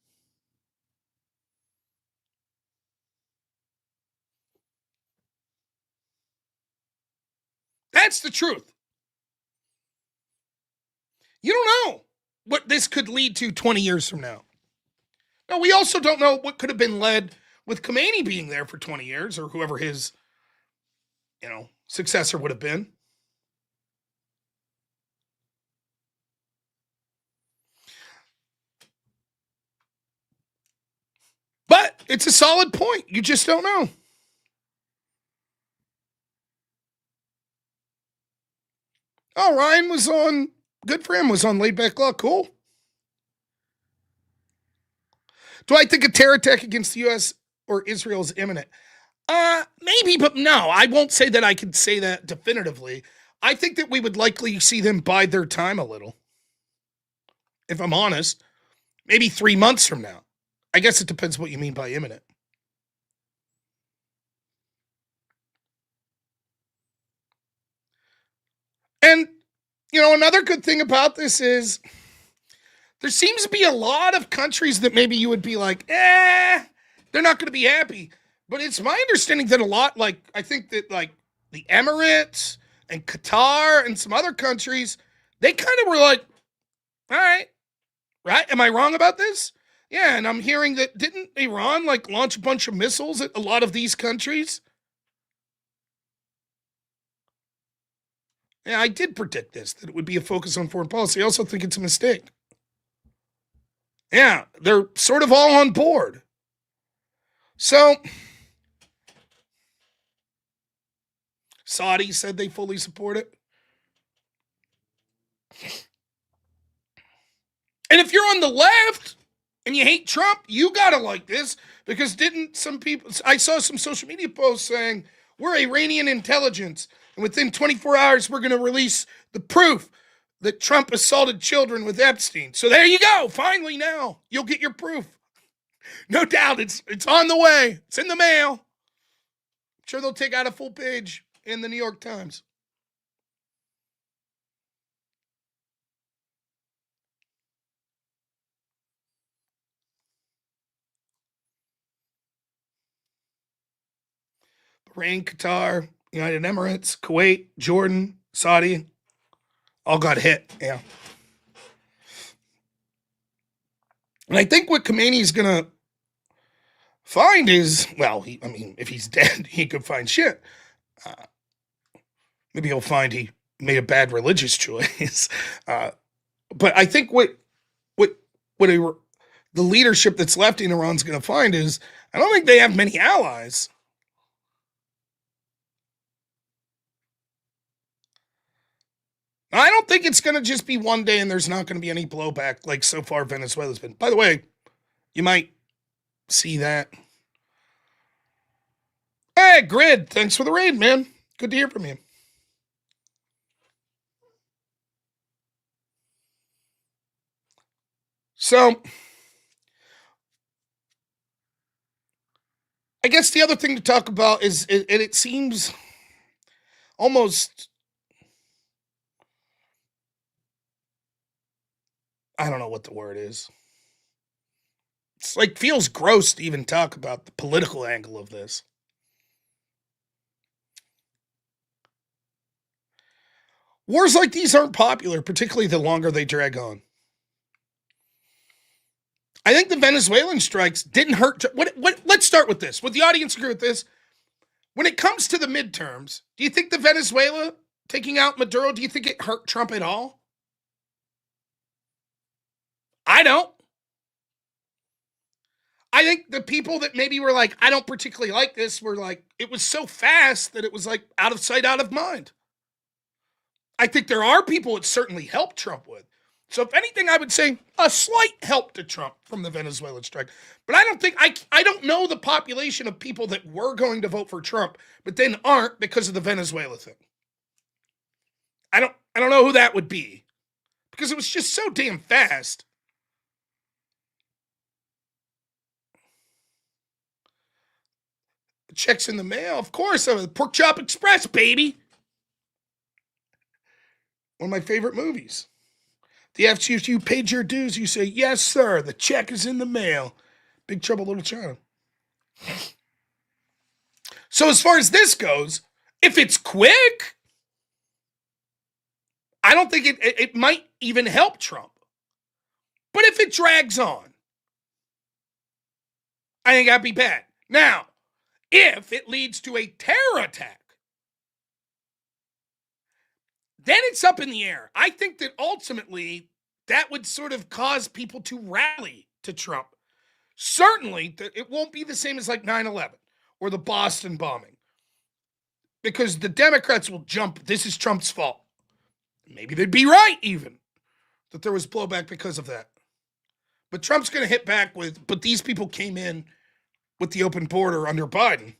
That's the truth. You don't know what this could lead to 20 years from now. Now, we also don't know what could have been led with Khomeini being there for 20 years or whoever his, successor would have been. But it's a solid point. You just don't know. Oh, Ryan was on, good for him, was on Laid Back Law. Cool. Do I think a terror attack against the U.S. or Israel is imminent? Maybe, but no. I won't say that I can say that definitively. I think that we would likely see them bide their time a little. If I'm honest, maybe 3 months from now. I guess it depends what you mean by imminent. And, another good thing about this is there seems to be a lot of countries that maybe you would be like, they're not going to be happy. But it's my understanding that a lot, like, I think that, like, the Emirates and Qatar and some other countries, they kind of were like, all right? Am I wrong about this? Yeah, and I'm hearing that didn't Iran, like, launch a bunch of missiles at a lot of these countries? Yeah, I did predict this, that it would be a focus on foreign policy. I also think it's a mistake. Yeah, they're sort of all on board. So, Saudi said they fully support it. And if you're on the left and you hate Trump, you gotta like this, because didn't some people, I saw some social media posts saying, we're Iranian intelligence, and within 24 hours, we're gonna release the proof that Trump assaulted children with Epstein. So there you go. Finally, now you'll get your proof. No doubt, it's on the way. It's in the mail. I'm sure they'll take out a full page in the New York Times. Bahrain, Qatar, United Emirates, Kuwait, Jordan, Saudi, all got hit. Yeah. And I think what Khomeini's going to find is, well, if he's dead, he could find shit. Maybe he'll find he made a bad religious choice. But I think what the leadership that's left in Iran's going to find is, I don't think they have many allies. I don't think it's going to just be one day and there's not going to be any blowback like so far Venezuela's been. By the way, you might see that. Hey, Grid, thanks for the raid, man. Good to hear from you. So, I guess the other thing to talk about is, it seems almost, I don't know what the word is. It's like, feels gross to even talk about the political angle of this. Wars like these aren't popular, particularly the longer they drag on. I think the Venezuelan strikes didn't hurt. Let's start with this. Would the audience agree with this? When it comes to the midterms, do you think the Venezuela taking out Maduro, do you think it hurt Trump at all? I don't. I think the people that maybe were like, I don't particularly like this, were like, it was so fast that it was like out of sight, out of mind. I think there are people it certainly helped Trump with. So if anything, I would say a slight help to Trump from the Venezuelan strike. But I don't think, I don't know the population of people that were going to vote for Trump, but then aren't because of the Venezuela thing. I don't know who that would be, because it was just so damn fast. Checks in the mail, of course. Pork Chop Express, baby. One of my favorite movies. The after you paid your dues, you say, yes, sir, the check is in the mail. Big Trouble Little China. So as far as this goes, if it's quick, I don't think it might even help Trump. But if it drags on, I think that'd be bad. Now, if it leads to a terror attack, then it's up in the air. I think that ultimately that would sort of cause people to rally to Trump. Certainly, it won't be the same as like 9/11 or the Boston bombing, because the Democrats will jump, this is Trump's fault. Maybe they'd be right even that there was blowback because of that. But Trump's going to hit back with, but these people came in with the open border under Biden.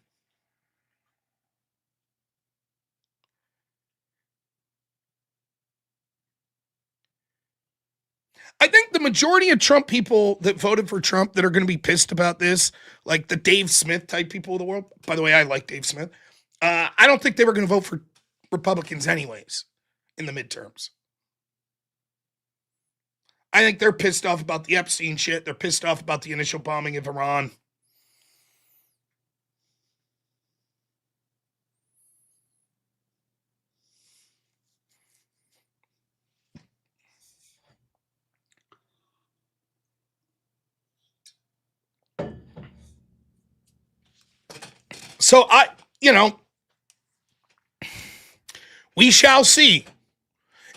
I think the majority of Trump people that voted for Trump that are going to be pissed about this, like the Dave Smith type people of the world. By the way, I like Dave Smith. I don't think they were going to vote for Republicans anyways in the midterms. I think they're pissed off about the Epstein shit. They're pissed off about the initial bombing of Iran. So we shall see.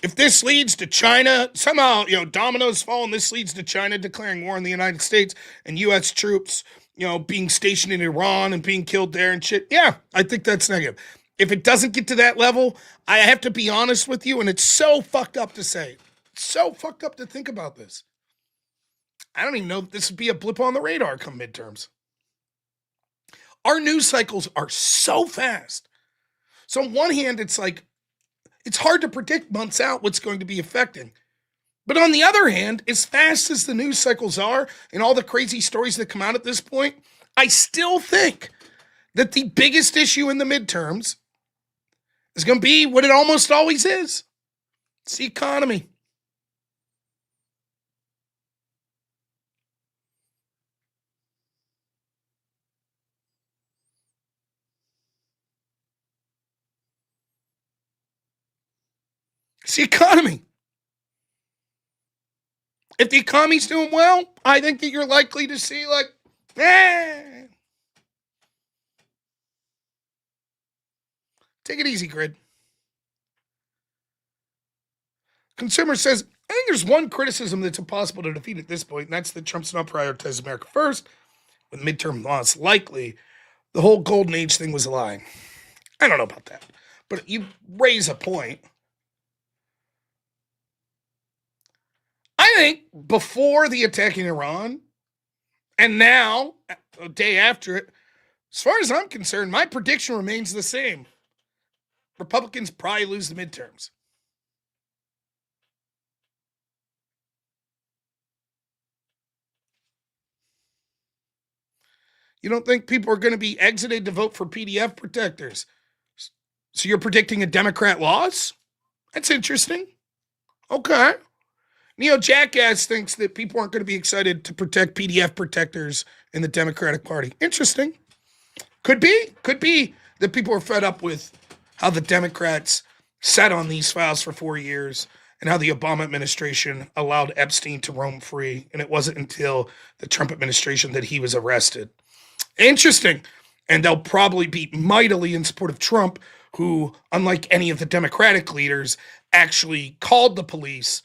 If this leads to China, somehow, dominoes fall and this leads to China declaring war on the United States and U.S. troops, being stationed in Iran and being killed there and shit, yeah, I think that's negative. If it doesn't get to that level, I have to be honest with you, and it's so fucked up to say, so fucked up to think about this. I don't even know if this would be a blip on the radar come midterms. Our news cycles are so fast. So on one hand, it's like, it's hard to predict months out what's going to be affecting. But on the other hand, as fast as the news cycles are and all the crazy stories that come out at this point, I still think that the biggest issue in the midterms is going to be what it almost always is. It's the economy. It's the economy. If the economy's doing well, I think that you're likely to see Take it easy, Grid. Consumer says, I think there's one criticism that's impossible to defeat at this point, and that's that Trump's not prioritized America first. With midterm loss likely, the whole golden age thing was a lie. I don't know about that, but you raise a point. I think before the attack in Iran, and now, a day after it, as far as I'm concerned, my prediction remains the same. Republicans probably lose the midterms. You don't think people are going to be exited to vote for PDF protectors? So you're predicting a Democrat loss? That's interesting. Okay. Neo Jackass thinks that people aren't going to be excited to protect PDF protectors in the Democratic Party. Interesting. Could be that people are fed up with how the Democrats sat on these files for 4 years and how the Obama administration allowed Epstein to roam free. And it wasn't until the Trump administration that he was arrested. Interesting. And they'll probably be mightily in support of Trump, who, unlike any of the Democratic leaders, actually called the police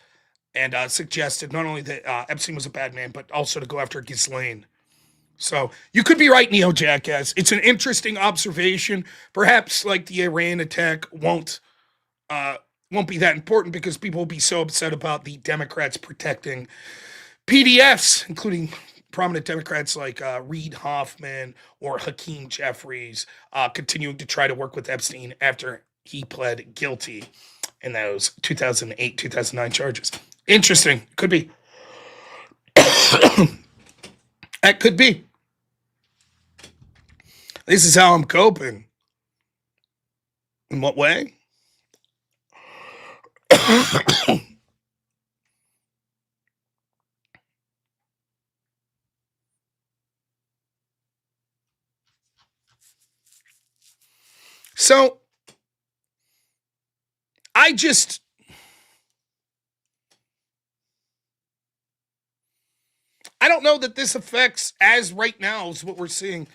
and suggested not only that Epstein was a bad man, but also to go after Ghislaine. So you could be right, Neo Jackass. It's an interesting observation. Perhaps like the Iran attack won't be that important because people will be so upset about the Democrats protecting PDFs, including prominent Democrats like Reid Hoffman or Hakeem Jeffries, continuing to try to work with Epstein after he pled guilty in those 2008, 2009 charges. Interesting. Could be. That could be. This is how I'm coping. In what way? So, I don't know that this affects, as right now is what we're seeing,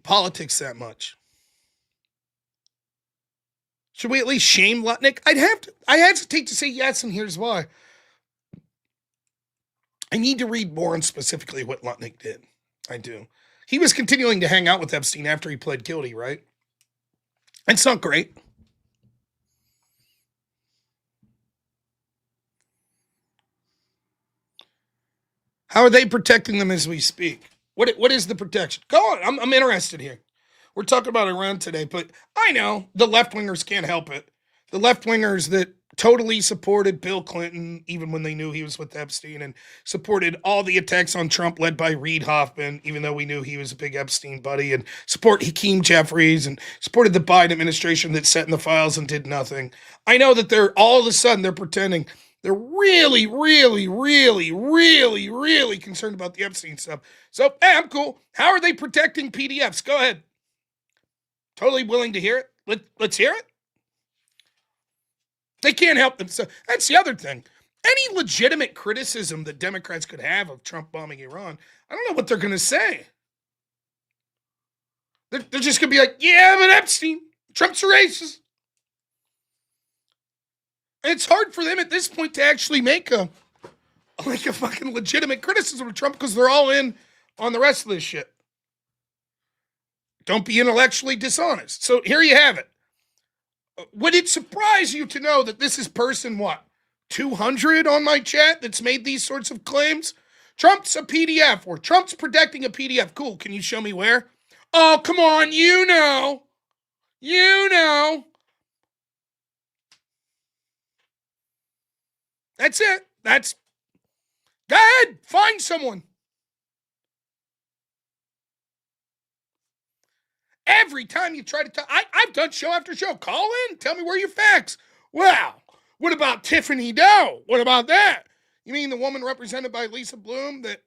politics that much. Should we at least shame Lutnick? I hesitate to say yes, and here's why. I need to read more on specifically what Lutnick did. I do. He was continuing to hang out with Epstein after he pled guilty, right? It's not great. How are they protecting them as we speak? What is the protection? Go on. I'm interested here. We're talking about Iran today, but I know the left-wingers can't help it. the left-wingers that totally supported Bill Clinton, even when they knew he was with Epstein, and supported all the attacks on Trump led by Reid Hoffman, even though we knew he was a big Epstein buddy, and support Hakeem Jeffries, and supported the Biden administration that sat in the files and did nothing. I know that they're all of a sudden they're pretending they're really, really, really, really, really concerned about the Epstein stuff. So, hey, I'm cool. How are they protecting PDFs? Go ahead. Totally willing to hear it. Let's hear it. They can't help themselves. That's the other thing. Any legitimate criticism that Democrats could have of Trump bombing Iran, I don't know what they're going to say. They're just going to be like, yeah, but Epstein, Trump's a racist. And it's hard for them at this point to actually make a fucking legitimate criticism of Trump because they're all in on the rest of this shit. Don't be intellectually dishonest. So here you have it. Would it surprise you to know that this is person, 200 on my chat that's made these sorts of claims? Trump's a PDF, or Trump's protecting a PDF. Cool, can you show me where? Oh, come on, you know. That's it. Go ahead, find someone. Every time you try to talk, I've done show after show. Call in, tell me where your facts. Well, what about Tiffany Doe? What about that? You mean the woman represented by Lisa Bloom that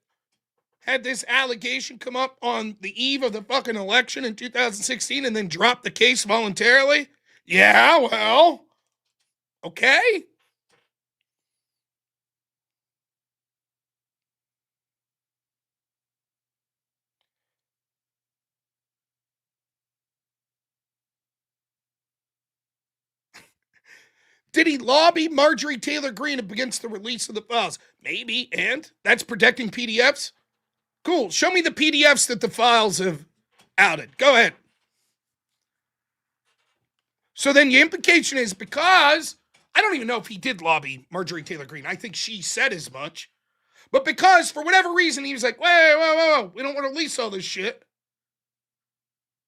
had this allegation come up on the eve of the fucking election in 2016 and then dropped the case voluntarily? Yeah, well, okay. Did he lobby Marjorie Taylor Greene against the release of the files? Maybe, and that's protecting PDFs? Cool, show me the PDFs that the files have outed. Go ahead. So then the implication is because, I don't even know if he did lobby Marjorie Taylor Greene. I think she said as much. But because, for whatever reason, he was like, whoa, we don't want to release all this shit.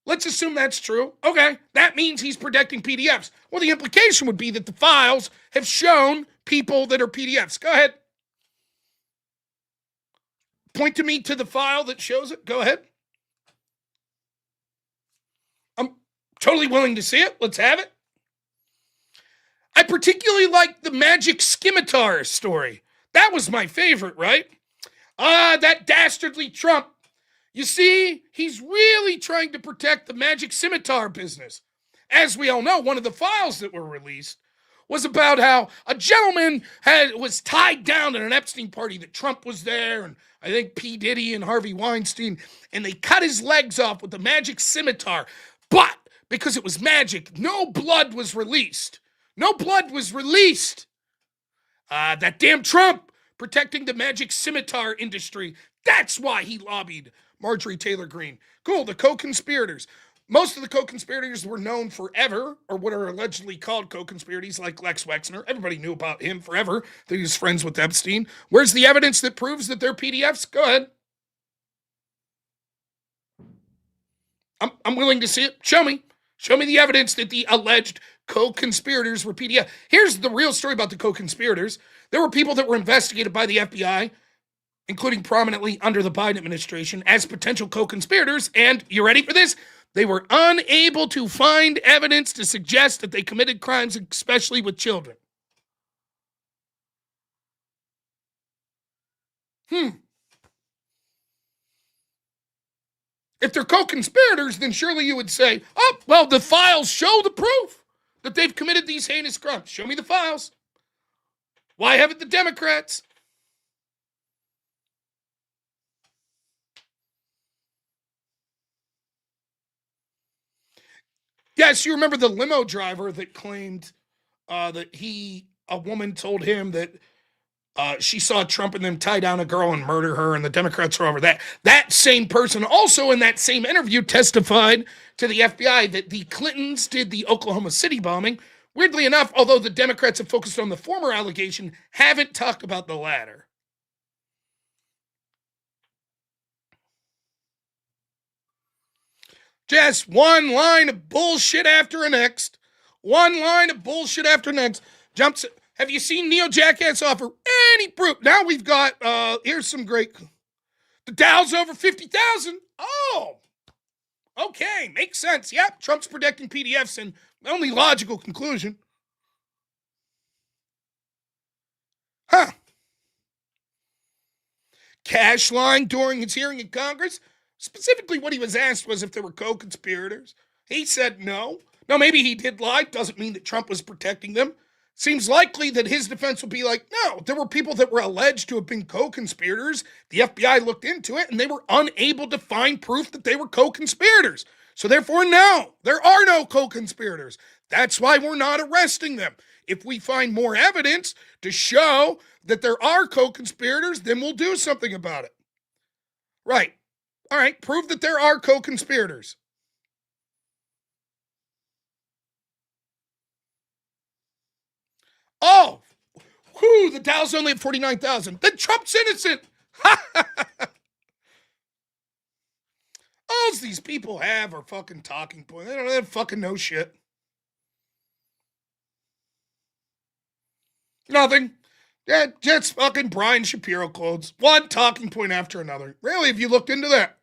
Let's assume that's true. Okay, that means he's protecting PDFs. Well, the implication would be that the files have shown people that are PDFs. Go ahead. Point to me to the file that shows it. Go ahead. I'm totally willing to see it. Let's have it. I particularly like the magic scimitar story. That was my favorite, right? That dastardly Trump. You see, he's really trying to protect the magic scimitar business. As we all know, one of the files that were released was about how a gentleman was tied down at an Epstein party that Trump was there, and I think P. Diddy and Harvey Weinstein, and they cut his legs off with the magic scimitar. But because it was magic, no blood was released. That damn Trump protecting the magic scimitar industry. That's why he lobbied Marjorie Taylor Greene. Cool, the co-conspirators. Most of the co-conspirators were known forever, or what are allegedly called co-conspirators, like Lex Wexner. Everybody knew about him forever, that he was friends with Epstein. Where's the evidence that proves that they're PDFs? Go ahead. I'm willing to see it. Show me. Show me the evidence that the alleged co-conspirators were PDF. Here's the real story about the co-conspirators. There were people that were investigated by the FBI, including prominently under the Biden administration, as potential co-conspirators, and you ready for this? They were unable to find evidence to suggest that they committed crimes, especially with children. If they're co-conspirators, then surely you would say, oh, well, the files show the proof that they've committed these heinous crimes. Show me the files. Why haven't the Democrats? Yes, you remember the limo driver that claimed that a woman told him that she saw Trump and then tie down a girl and murder her, and the Democrats were over that. That same person also in that same interview testified to the FBI that the Clintons did the Oklahoma City bombing. Weirdly enough, although the Democrats have focused on the former allegation, haven't talked about the latter. Just one line of bullshit after the next. One line of bullshit after next. Jumps. Have you seen Neo Jackass offer any proof? Now we've got, here's some great. The Dow's over 50,000. Oh, okay. Makes sense. Yep. Trump's protecting PDFs, and the only logical conclusion. Huh. Cash line during his hearing in Congress. Specifically, what he was asked was if there were co-conspirators. He said no. Now, maybe he did lie. Doesn't mean that Trump was protecting them. Seems likely that his defense will be like, no, there were people that were alleged to have been co-conspirators. The FBI looked into it, and they were unable to find proof that they were co-conspirators. So therefore, no, there are no co-conspirators. That's why we're not arresting them. If we find more evidence to show that there are co-conspirators, then we'll do something about it. Right. All right, prove that there are co-conspirators. Oh, whew, the Dow's only at 49,000. Then Trump's innocent. All these people have are fucking talking points. They don't have fucking no shit. Nothing. Yeah, just fucking Brian Shapiro quotes. One talking point after another. Really, have you looked into that?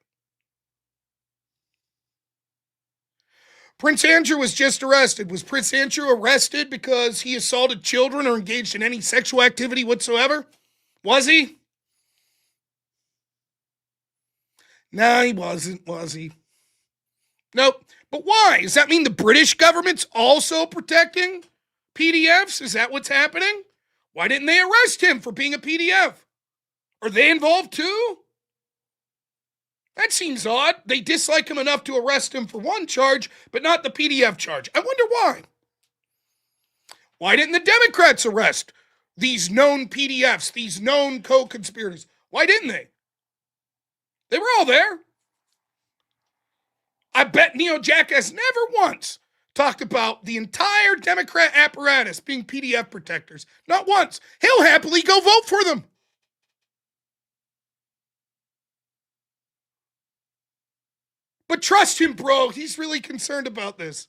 Prince Andrew was just arrested. Was Prince Andrew arrested because he assaulted children or engaged in any sexual activity whatsoever? Was he? No, he wasn't, was he? Nope. But why? Does that mean the British government's also protecting PDFs? Is that what's happening? Why didn't they arrest him for being a PDF? Are they involved too? That seems odd. They dislike him enough to arrest him for one charge, but not the PDF charge. I wonder why. Why didn't the Democrats arrest these known PDFs, these known co-conspirators? Why didn't they? They were all there. I bet Neo Jackass never once talked about the entire Democrat apparatus being PDF protectors. Not once. He'll happily go vote for them. But trust him, bro. He's really concerned about this.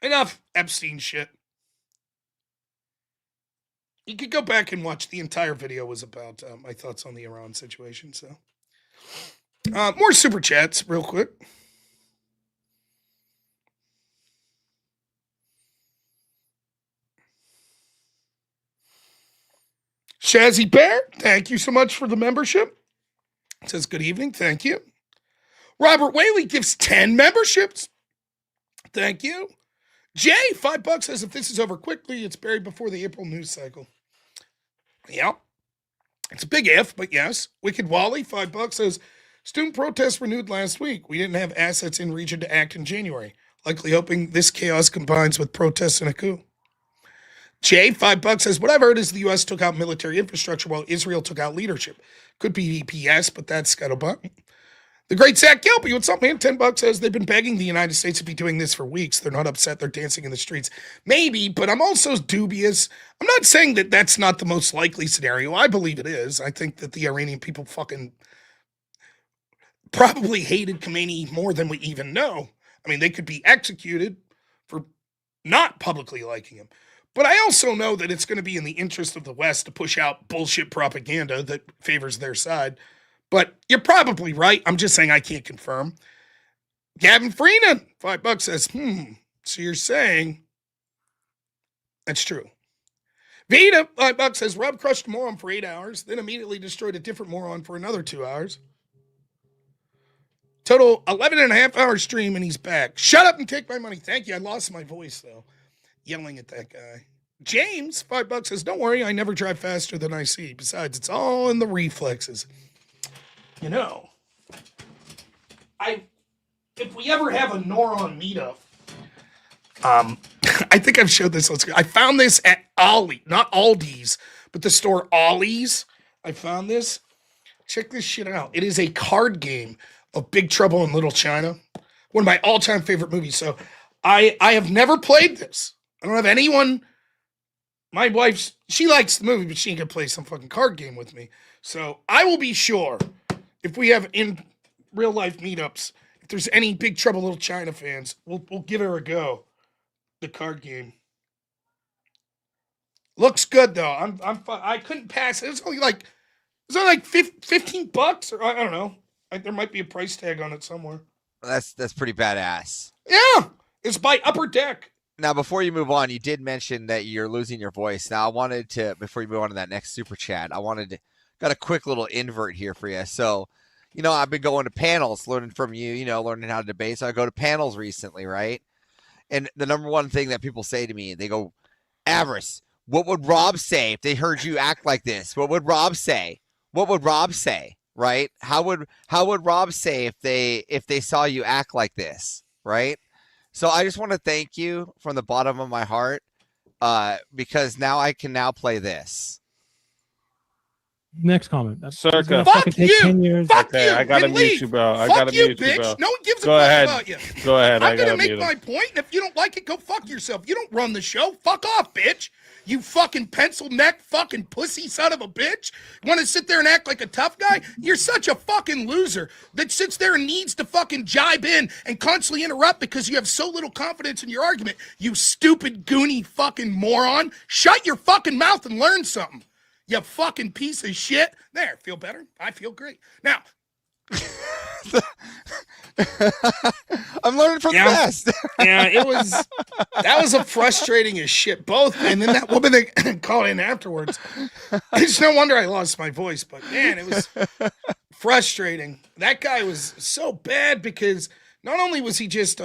Enough Epstein shit. You could go back and watch the entire video was about my thoughts on the Iran situation. So, more super chats real quick. Shazzy Bear, thank you so much for the membership. It says good evening, thank you. Robert Whaley gives 10 memberships. Thank you. Jay, $5 says if this is over quickly, it's buried before the April news cycle. Yeah. It's a big if, but yes. Wicked Wally, $5 says student protests renewed last week. We didn't have assets in region to act in January. Likely hoping this chaos combines with protests and a coup. Jay, $5 says, what I've heard is the U.S. took out military infrastructure while Israel took out leadership. Could be EPS, but that's scuttlebutt. The great Zach Gilpy, what's up, man? $10 says they've been begging the United States to be doing this for weeks. They're not upset. They're dancing in the streets. Maybe, but I'm also dubious. I'm not saying that that's not the most likely scenario. I believe it is. I think that the Iranian people fucking probably hated Khomeini more than we even know. I mean, they could be executed for not publicly liking him. But I also know that it's going to be in the interest of the West to push out bullshit propaganda that favors their side. But you're probably right. I'm just saying I can't confirm. Gavin Freenan, $5 says, so you're saying that's true. Vita, $5 says, Rob crushed a moron for 8 hours, then immediately destroyed a different moron for another 2 hours. Total 11 and a half hour stream, and he's back. Shut up and take my money. Thank you. I lost my voice, though, yelling at that guy. James, $5 says, don't worry, I never drive faster than I see. Besides, it's all in the reflexes. You know, if we ever have a Neuron meetup, I think I've showed this on screen. I found this at Aldi, not Aldi's, but the store Ollie's. I found this. Check this shit out. It is a card game of Big Trouble in Little China. One of my all-time favorite movies. So I have never played this. I don't have anyone. My wife, she likes the movie, but she ain't gonna play some fucking card game with me. So I will be sure if we have in real life meetups. If there's any Big Trouble Little China fans, we'll give her a go. The card game looks good though. I couldn't pass it. It's only like $15 or I don't know. There might be a price tag on it somewhere. That's pretty badass. Yeah, it's by Upper Deck. Now, before you move on, you did mention that you're losing your voice. Now, I wanted to, before you move on to that next super chat, got a quick little invert here for you. So, I've been going to panels, learning from you, learning how to debate. So I go to panels recently, right? And the number one thing that people say to me, they go, Avarice, what would Rob say if they heard you act like this? What would Rob say? What would Rob say? Right? How would Rob say if they saw you act like this? Right? So I just want to thank you from the bottom of my heart, because now I can play this. Next comment. Circa. Fuck you. 10 years. Fuck Okay, you. I gotta and mute leave. you, bro. I Fuck gotta you, mute you, bitch. bro. No one gives a Go fuck ahead. about you. Go ahead. I'm gonna make my point, and if you don't like it, go fuck yourself. You don't run the show. Fuck off, bitch. You fucking pencil neck fucking pussy son of a bitch. Want to sit there and act like a tough guy? You're such a fucking loser that sits there and needs to fucking jibe in and constantly interrupt because you have so little confidence in your argument. You stupid, goony fucking moron. Shut your fucking mouth and learn something. You fucking piece of shit. There, feel better? I feel great. Now, I'm learning from the best. Yeah, that was a frustrating as shit. Both, and then that woman that called in afterwards. It's no wonder I lost my voice, but man, it was frustrating. That guy was so bad because not only was he just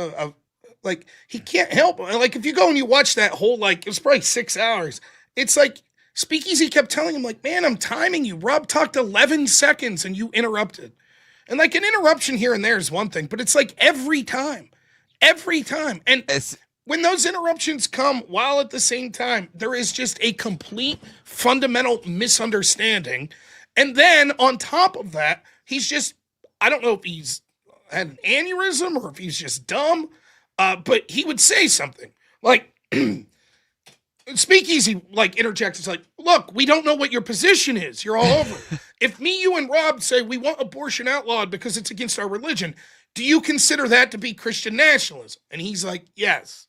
like, he can't help. Like, if you go and you watch that whole, it was probably 6 hours. It's like Speakeasy kept telling him, man, I'm timing you. Rob talked 11 seconds and you interrupted. And an interruption here and there is one thing, but it's every time. And when those interruptions come while at the same time, there is just a complete fundamental misunderstanding. And then on top of that, he's just, I don't know if he's had an aneurysm or if he's just dumb, but he would say something like, Speakeasy interjects. It's look, we don't know what your position is. You're all over. If me, you, and Rob say we want abortion outlawed because it's against our religion, do you consider that to be Christian nationalism? And he's like, yes.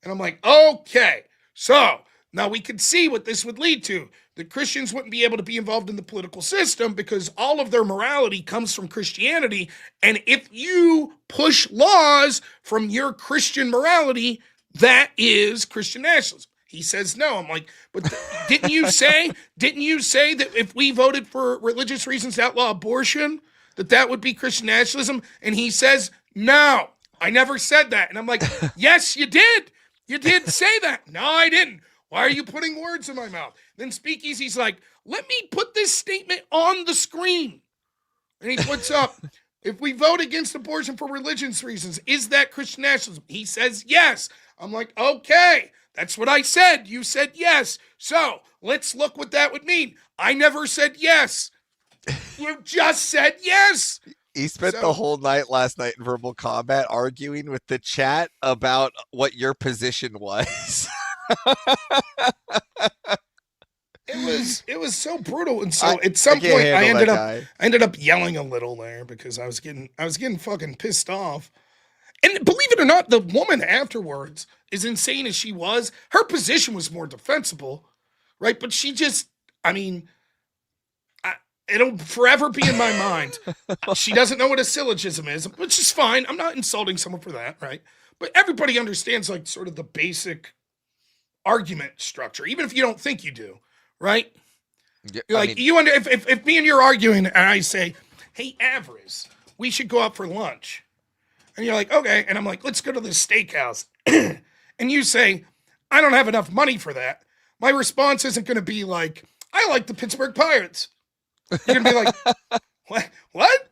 And I'm like, okay. So now we can see what this would lead to. The Christians wouldn't be able to be involved in the political system because all of their morality comes from Christianity. And if you push laws from your Christian morality, that is Christian nationalism. He says no. I'm like, but didn't you say that if we voted for religious reasons to outlaw abortion, that would be Christian nationalism? And he says, no, I never said that. And I'm like, yes, you did. You did say that. No, I didn't. Why are you putting words in my mouth? Then Speakeasy's like, let me put this statement on the screen. And he puts up, if we vote against abortion for religious reasons, is that Christian nationalism? He says yes. I'm like, okay. That's what I said. You said yes. So let's look what that would mean. I never said yes. You just said yes. He spent the whole night last night in verbal combat arguing with the chat about what your position was. It was so brutal. And so at some point I ended up yelling a little there because I was getting fucking pissed off. And believe it or not, the woman afterwards, as insane as she was, her position was more defensible, right? But she just, it'll forever be in my mind. She doesn't know what a syllogism is, which is fine. I'm not insulting someone for that, right? But everybody understands sort of the basic argument structure, even if you don't think you do, right? Yeah, if me and you're arguing and I say, hey, Avarice, we should go out for lunch. And you're like, okay. And I'm like, let's go to this steakhouse. And you say, I don't have enough money for that. My response isn't going to be like, I like the Pittsburgh Pirates. You're going to be like, what?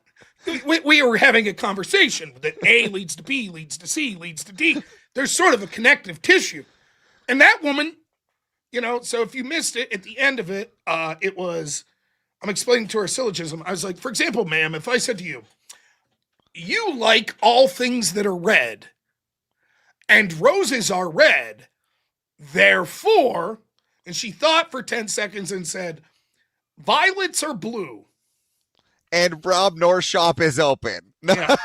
We were having a conversation that A leads to B, leads to C, leads to D. There's sort of a connective tissue. And that woman, so if you missed it, at the end of it, it was, I'm explaining to her syllogism. I was like, for example, ma'am, if I said to you, you like all things that are red, and roses are red, therefore, and she thought for 10 seconds and said, violets are blue. And robnoerr shop is open. Yeah.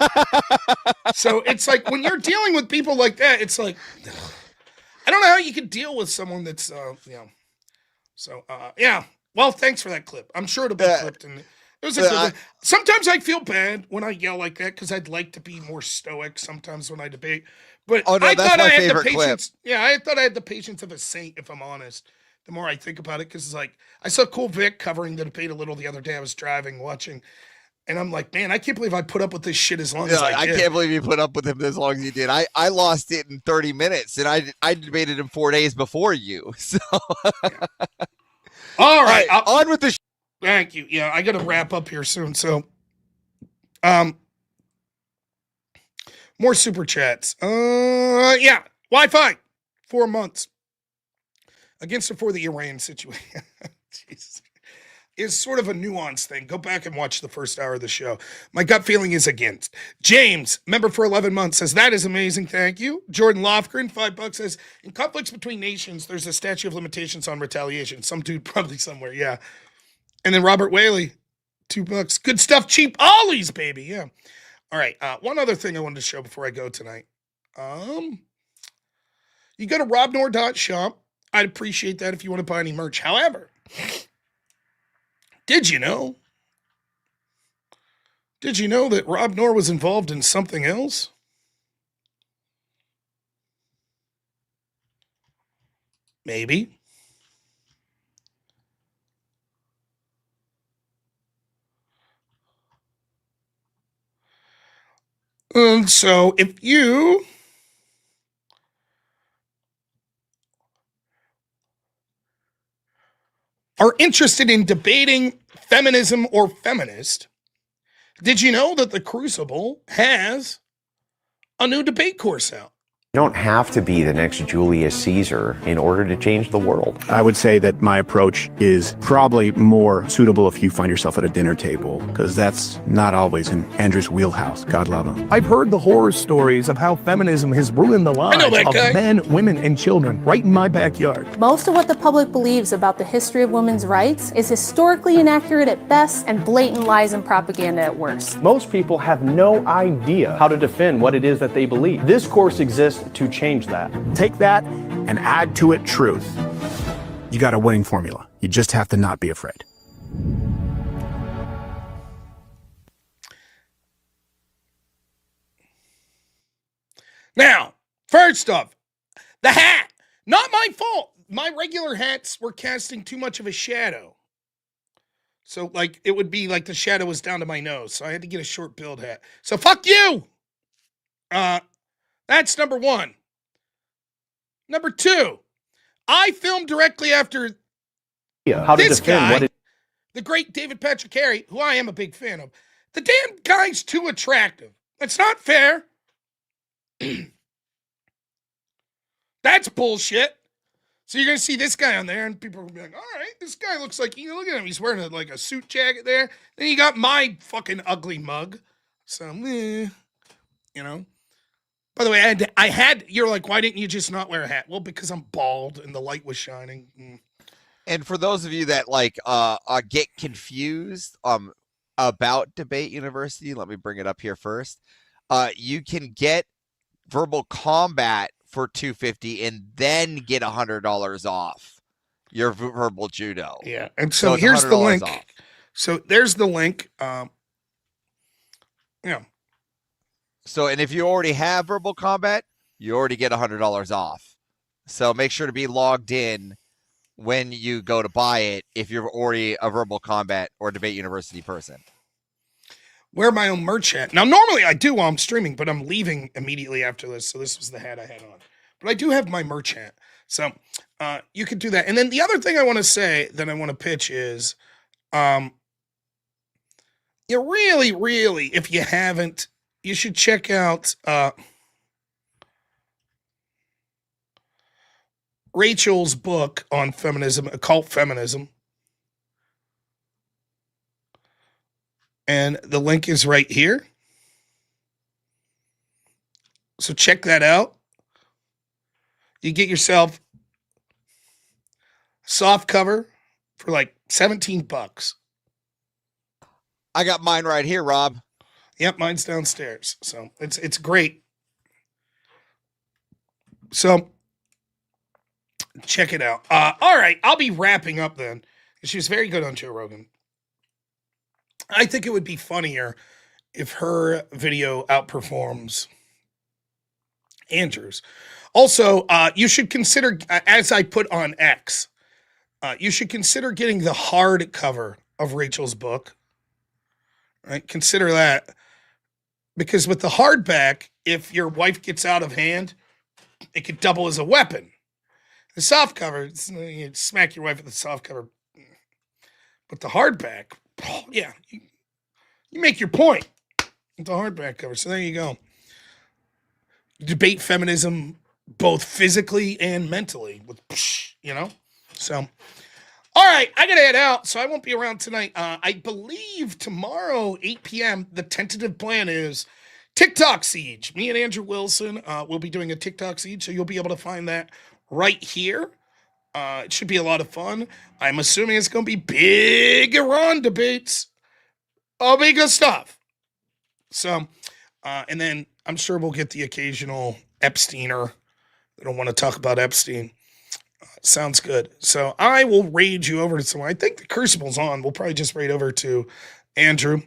So it's like when you're dealing with people like that, it's like I don't know how you can deal with someone that's So yeah. Well, thanks for that clip. I'm sure it'll be clipped, and it was a good one. Sometimes I feel bad when I yell like that because I'd like to be more stoic. Sometimes when I debate, but I thought I had the patience. Clip. Yeah, I thought I had the patience of a saint. If I'm honest, the more I think about it, because it's like I saw Cool Vic covering the debate a little the other day. I was driving, watching. And I'm like, man, I can't believe I put up with this shit as long as I did. I can't believe you put up with him as long as you did. I lost it in 30 minutes, and I debated him 4 days before you. So, yeah. All right, on with the. Thank you. Yeah, I got to wrap up here soon. So, more super chats. Yeah, Wi-Fi, 4 months against or for the Iran situation. Jesus. Is sort of a nuance thing. Go back and watch the first hour of the show. My gut feeling is against. James, member for 11 months, says, that is amazing. Thank you. Jordan Lofgren, $5, says, in conflicts between nations, there's a statute of limitations on retaliation. Some dude probably somewhere, yeah. And then Robert Whaley, $2. Good stuff, cheap ollies, baby, yeah. All right, one other thing I wanted to show before I go tonight. You go to robnoerr.shop. I'd appreciate that if you want to buy any merch. However, Did you know that robnoerr was involved in something else? Maybe. So if you are interested in debating feminism or feminist, did you know that the Crucible has a new debate course out? You don't have to be the next Julius Caesar in order to change the world. I would say that my approach is probably more suitable if you find yourself at a dinner table, because that's not always in Andrew's wheelhouse. God love him. I've heard the horror stories of how feminism has ruined the lives of men, women, and children right in my backyard. Most of what the public believes about the history of women's rights is historically inaccurate at best and blatant lies and propaganda at worst. Most people have no idea how to defend what it is that they believe. This course exists to change that. Take that and add to it truth. You got a winning formula. You just have to not be afraid. Now, first off, the hat. Not my fault. My regular hats were casting too much of a shadow. So, like, it would be like the shadow was down to my nose. So I had to get a short build hat. So, fuck you! That's number one. Number two, I filmed directly after this guy, the great David Patrick Harry, who I am a big fan of. The damn guy's too attractive. That's not fair. That's bullshit. So you're going to see this guy on there, and people are going to be like, all right, this guy looks like, look at him. He's wearing a suit jacket there. Then you got my fucking ugly mug. So, By the way, you're like, why didn't you just not wear a hat? Well, because I'm bald and the light was shining. And for those of you that get confused about Debate University, let me bring it up here first. You can get Verbal Combat for $250 and then get $100 off your Verbal Judo. Yeah, and so here's the link. Off. So there's the link. So, and if you already have Verbal Combat, you already get $100 off. So make sure to be logged in when you go to buy it if you're already a Verbal Combat or Debate University person. Wear my own merch hat. Now, normally I do while I'm streaming, but I'm leaving immediately after this, so this was the hat I had on. But I do have my merch hat, so you could do that. And then the other thing I want to say that I want to pitch is, you really, really, if you haven't, you should check out Rachel's book on feminism, Occult Feminism. And the link is right here. So check that out. You get yourself a soft cover for like $17. I got mine right here, Rob. Yep, mine's downstairs. So it's great. So check it out. All right, I'll be wrapping up then. She was very good on Joe Rogan. I think it would be funnier if her video outperforms Andrew's. Also, you should consider, as I put on X, you should consider getting the hardcover of Rachel's book. Right? Consider that. Because with the hardback, if your wife gets out of hand, it could double as a weapon. The softcover, you smack your wife with the softcover. But the hardback, yeah, you make your point with the hardback cover. So there you go. Debate feminism both physically and mentally. So, all right, I got to head out, so I won't be around tonight. I believe tomorrow, 8 p.m., the tentative plan is TikTok Siege. Me and Andrew Wilson will be doing a TikTok Siege, so you'll be able to find that right here. It should be a lot of fun. I'm assuming it's going to be big Iran debates. All big stuff. So, and then I'm sure we'll get the occasional Epsteiner. I don't want to talk about Epstein. Sounds good. So I will raid you over to someone. I think the Crucible's on. We'll probably just raid over to Andrew.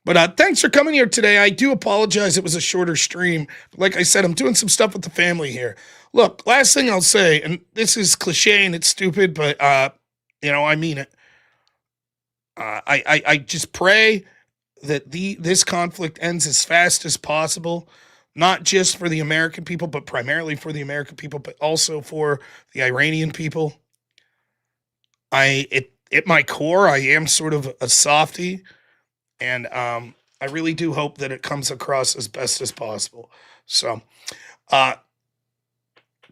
But thanks for coming here today. I do apologize. It was a shorter stream. Like I said, I'm doing some stuff with the family here. Look, last thing I'll say, and this is cliche and it's stupid, but, I mean it. I just pray that this conflict ends as fast as possible, not just for the American people, but primarily for the American people, but also for the Iranian people. At my core, I am sort of a softie, and I really do hope that it comes across as best as possible. So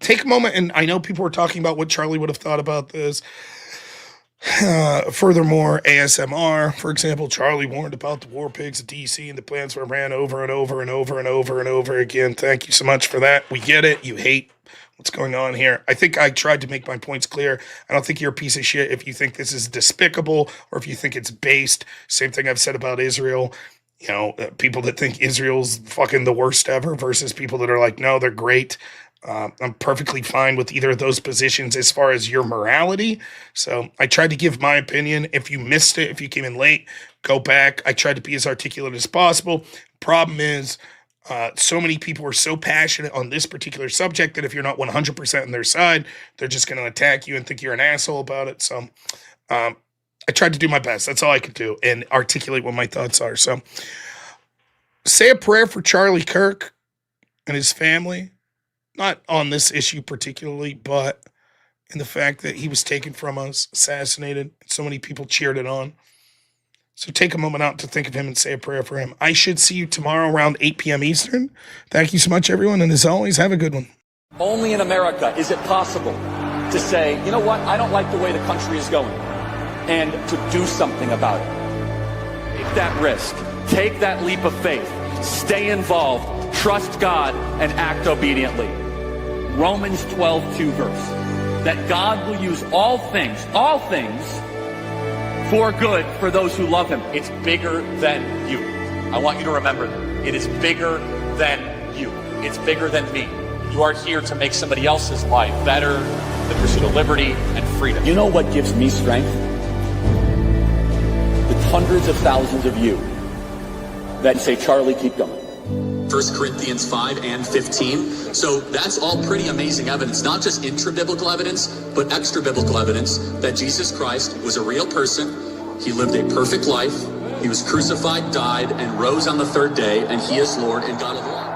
take a moment, and I know people were talking about what Charlie would have thought about this. Furthermore, ASMR, for example, Charlie warned about the war pigs at DC and the plans were ran over and over and over and over and over again. Thank you so much for that. We get it. You hate what's going on here. I think I tried to make my points clear. I don't think you're a piece of shit if you think this is despicable or if you think it's based. Same thing I've said about Israel. People that think Israel's fucking the worst ever versus people that are like, no, they're great. I'm perfectly fine with either of those positions as far as your morality. So I tried to give my opinion. If you missed it, if you came in late, go back. I tried to be as articulate as possible. Problem is, so many people are so passionate on this particular subject that if you're not 100% on their side, they're just going to attack you and think you're an asshole about it. So I tried to do my best. That's all I could do and articulate what my thoughts are. So say a prayer for Charlie Kirk and his family. Not on this issue particularly, but in the fact that he was taken from us, assassinated, and so many people cheered it on. So take a moment out to think of him and say a prayer for him. I should see you tomorrow around 8 p.m. Eastern. Thank you so much, everyone, and as always, have a good one. Only in America is it possible to say, you know what, I don't like the way the country is going, and to do something about it. Take that risk. Take that leap of faith. Stay involved. Trust God and act obediently. Romans 12:2 verse. That God will use all things for good for those who love him. It's bigger than you. I want you to remember that. It is bigger than you. It's bigger than me. You are here to make somebody else's life better, the pursuit of liberty and freedom. You know what gives me strength? The hundreds of thousands of you that say, Charlie, keep going. 1 Corinthians 5 and 15. So that's all pretty amazing evidence, not just intra-biblical evidence, but extra-biblical evidence that Jesus Christ was a real person. He lived a perfect life. He was crucified, died, and rose on the third day, and he is Lord and God of all.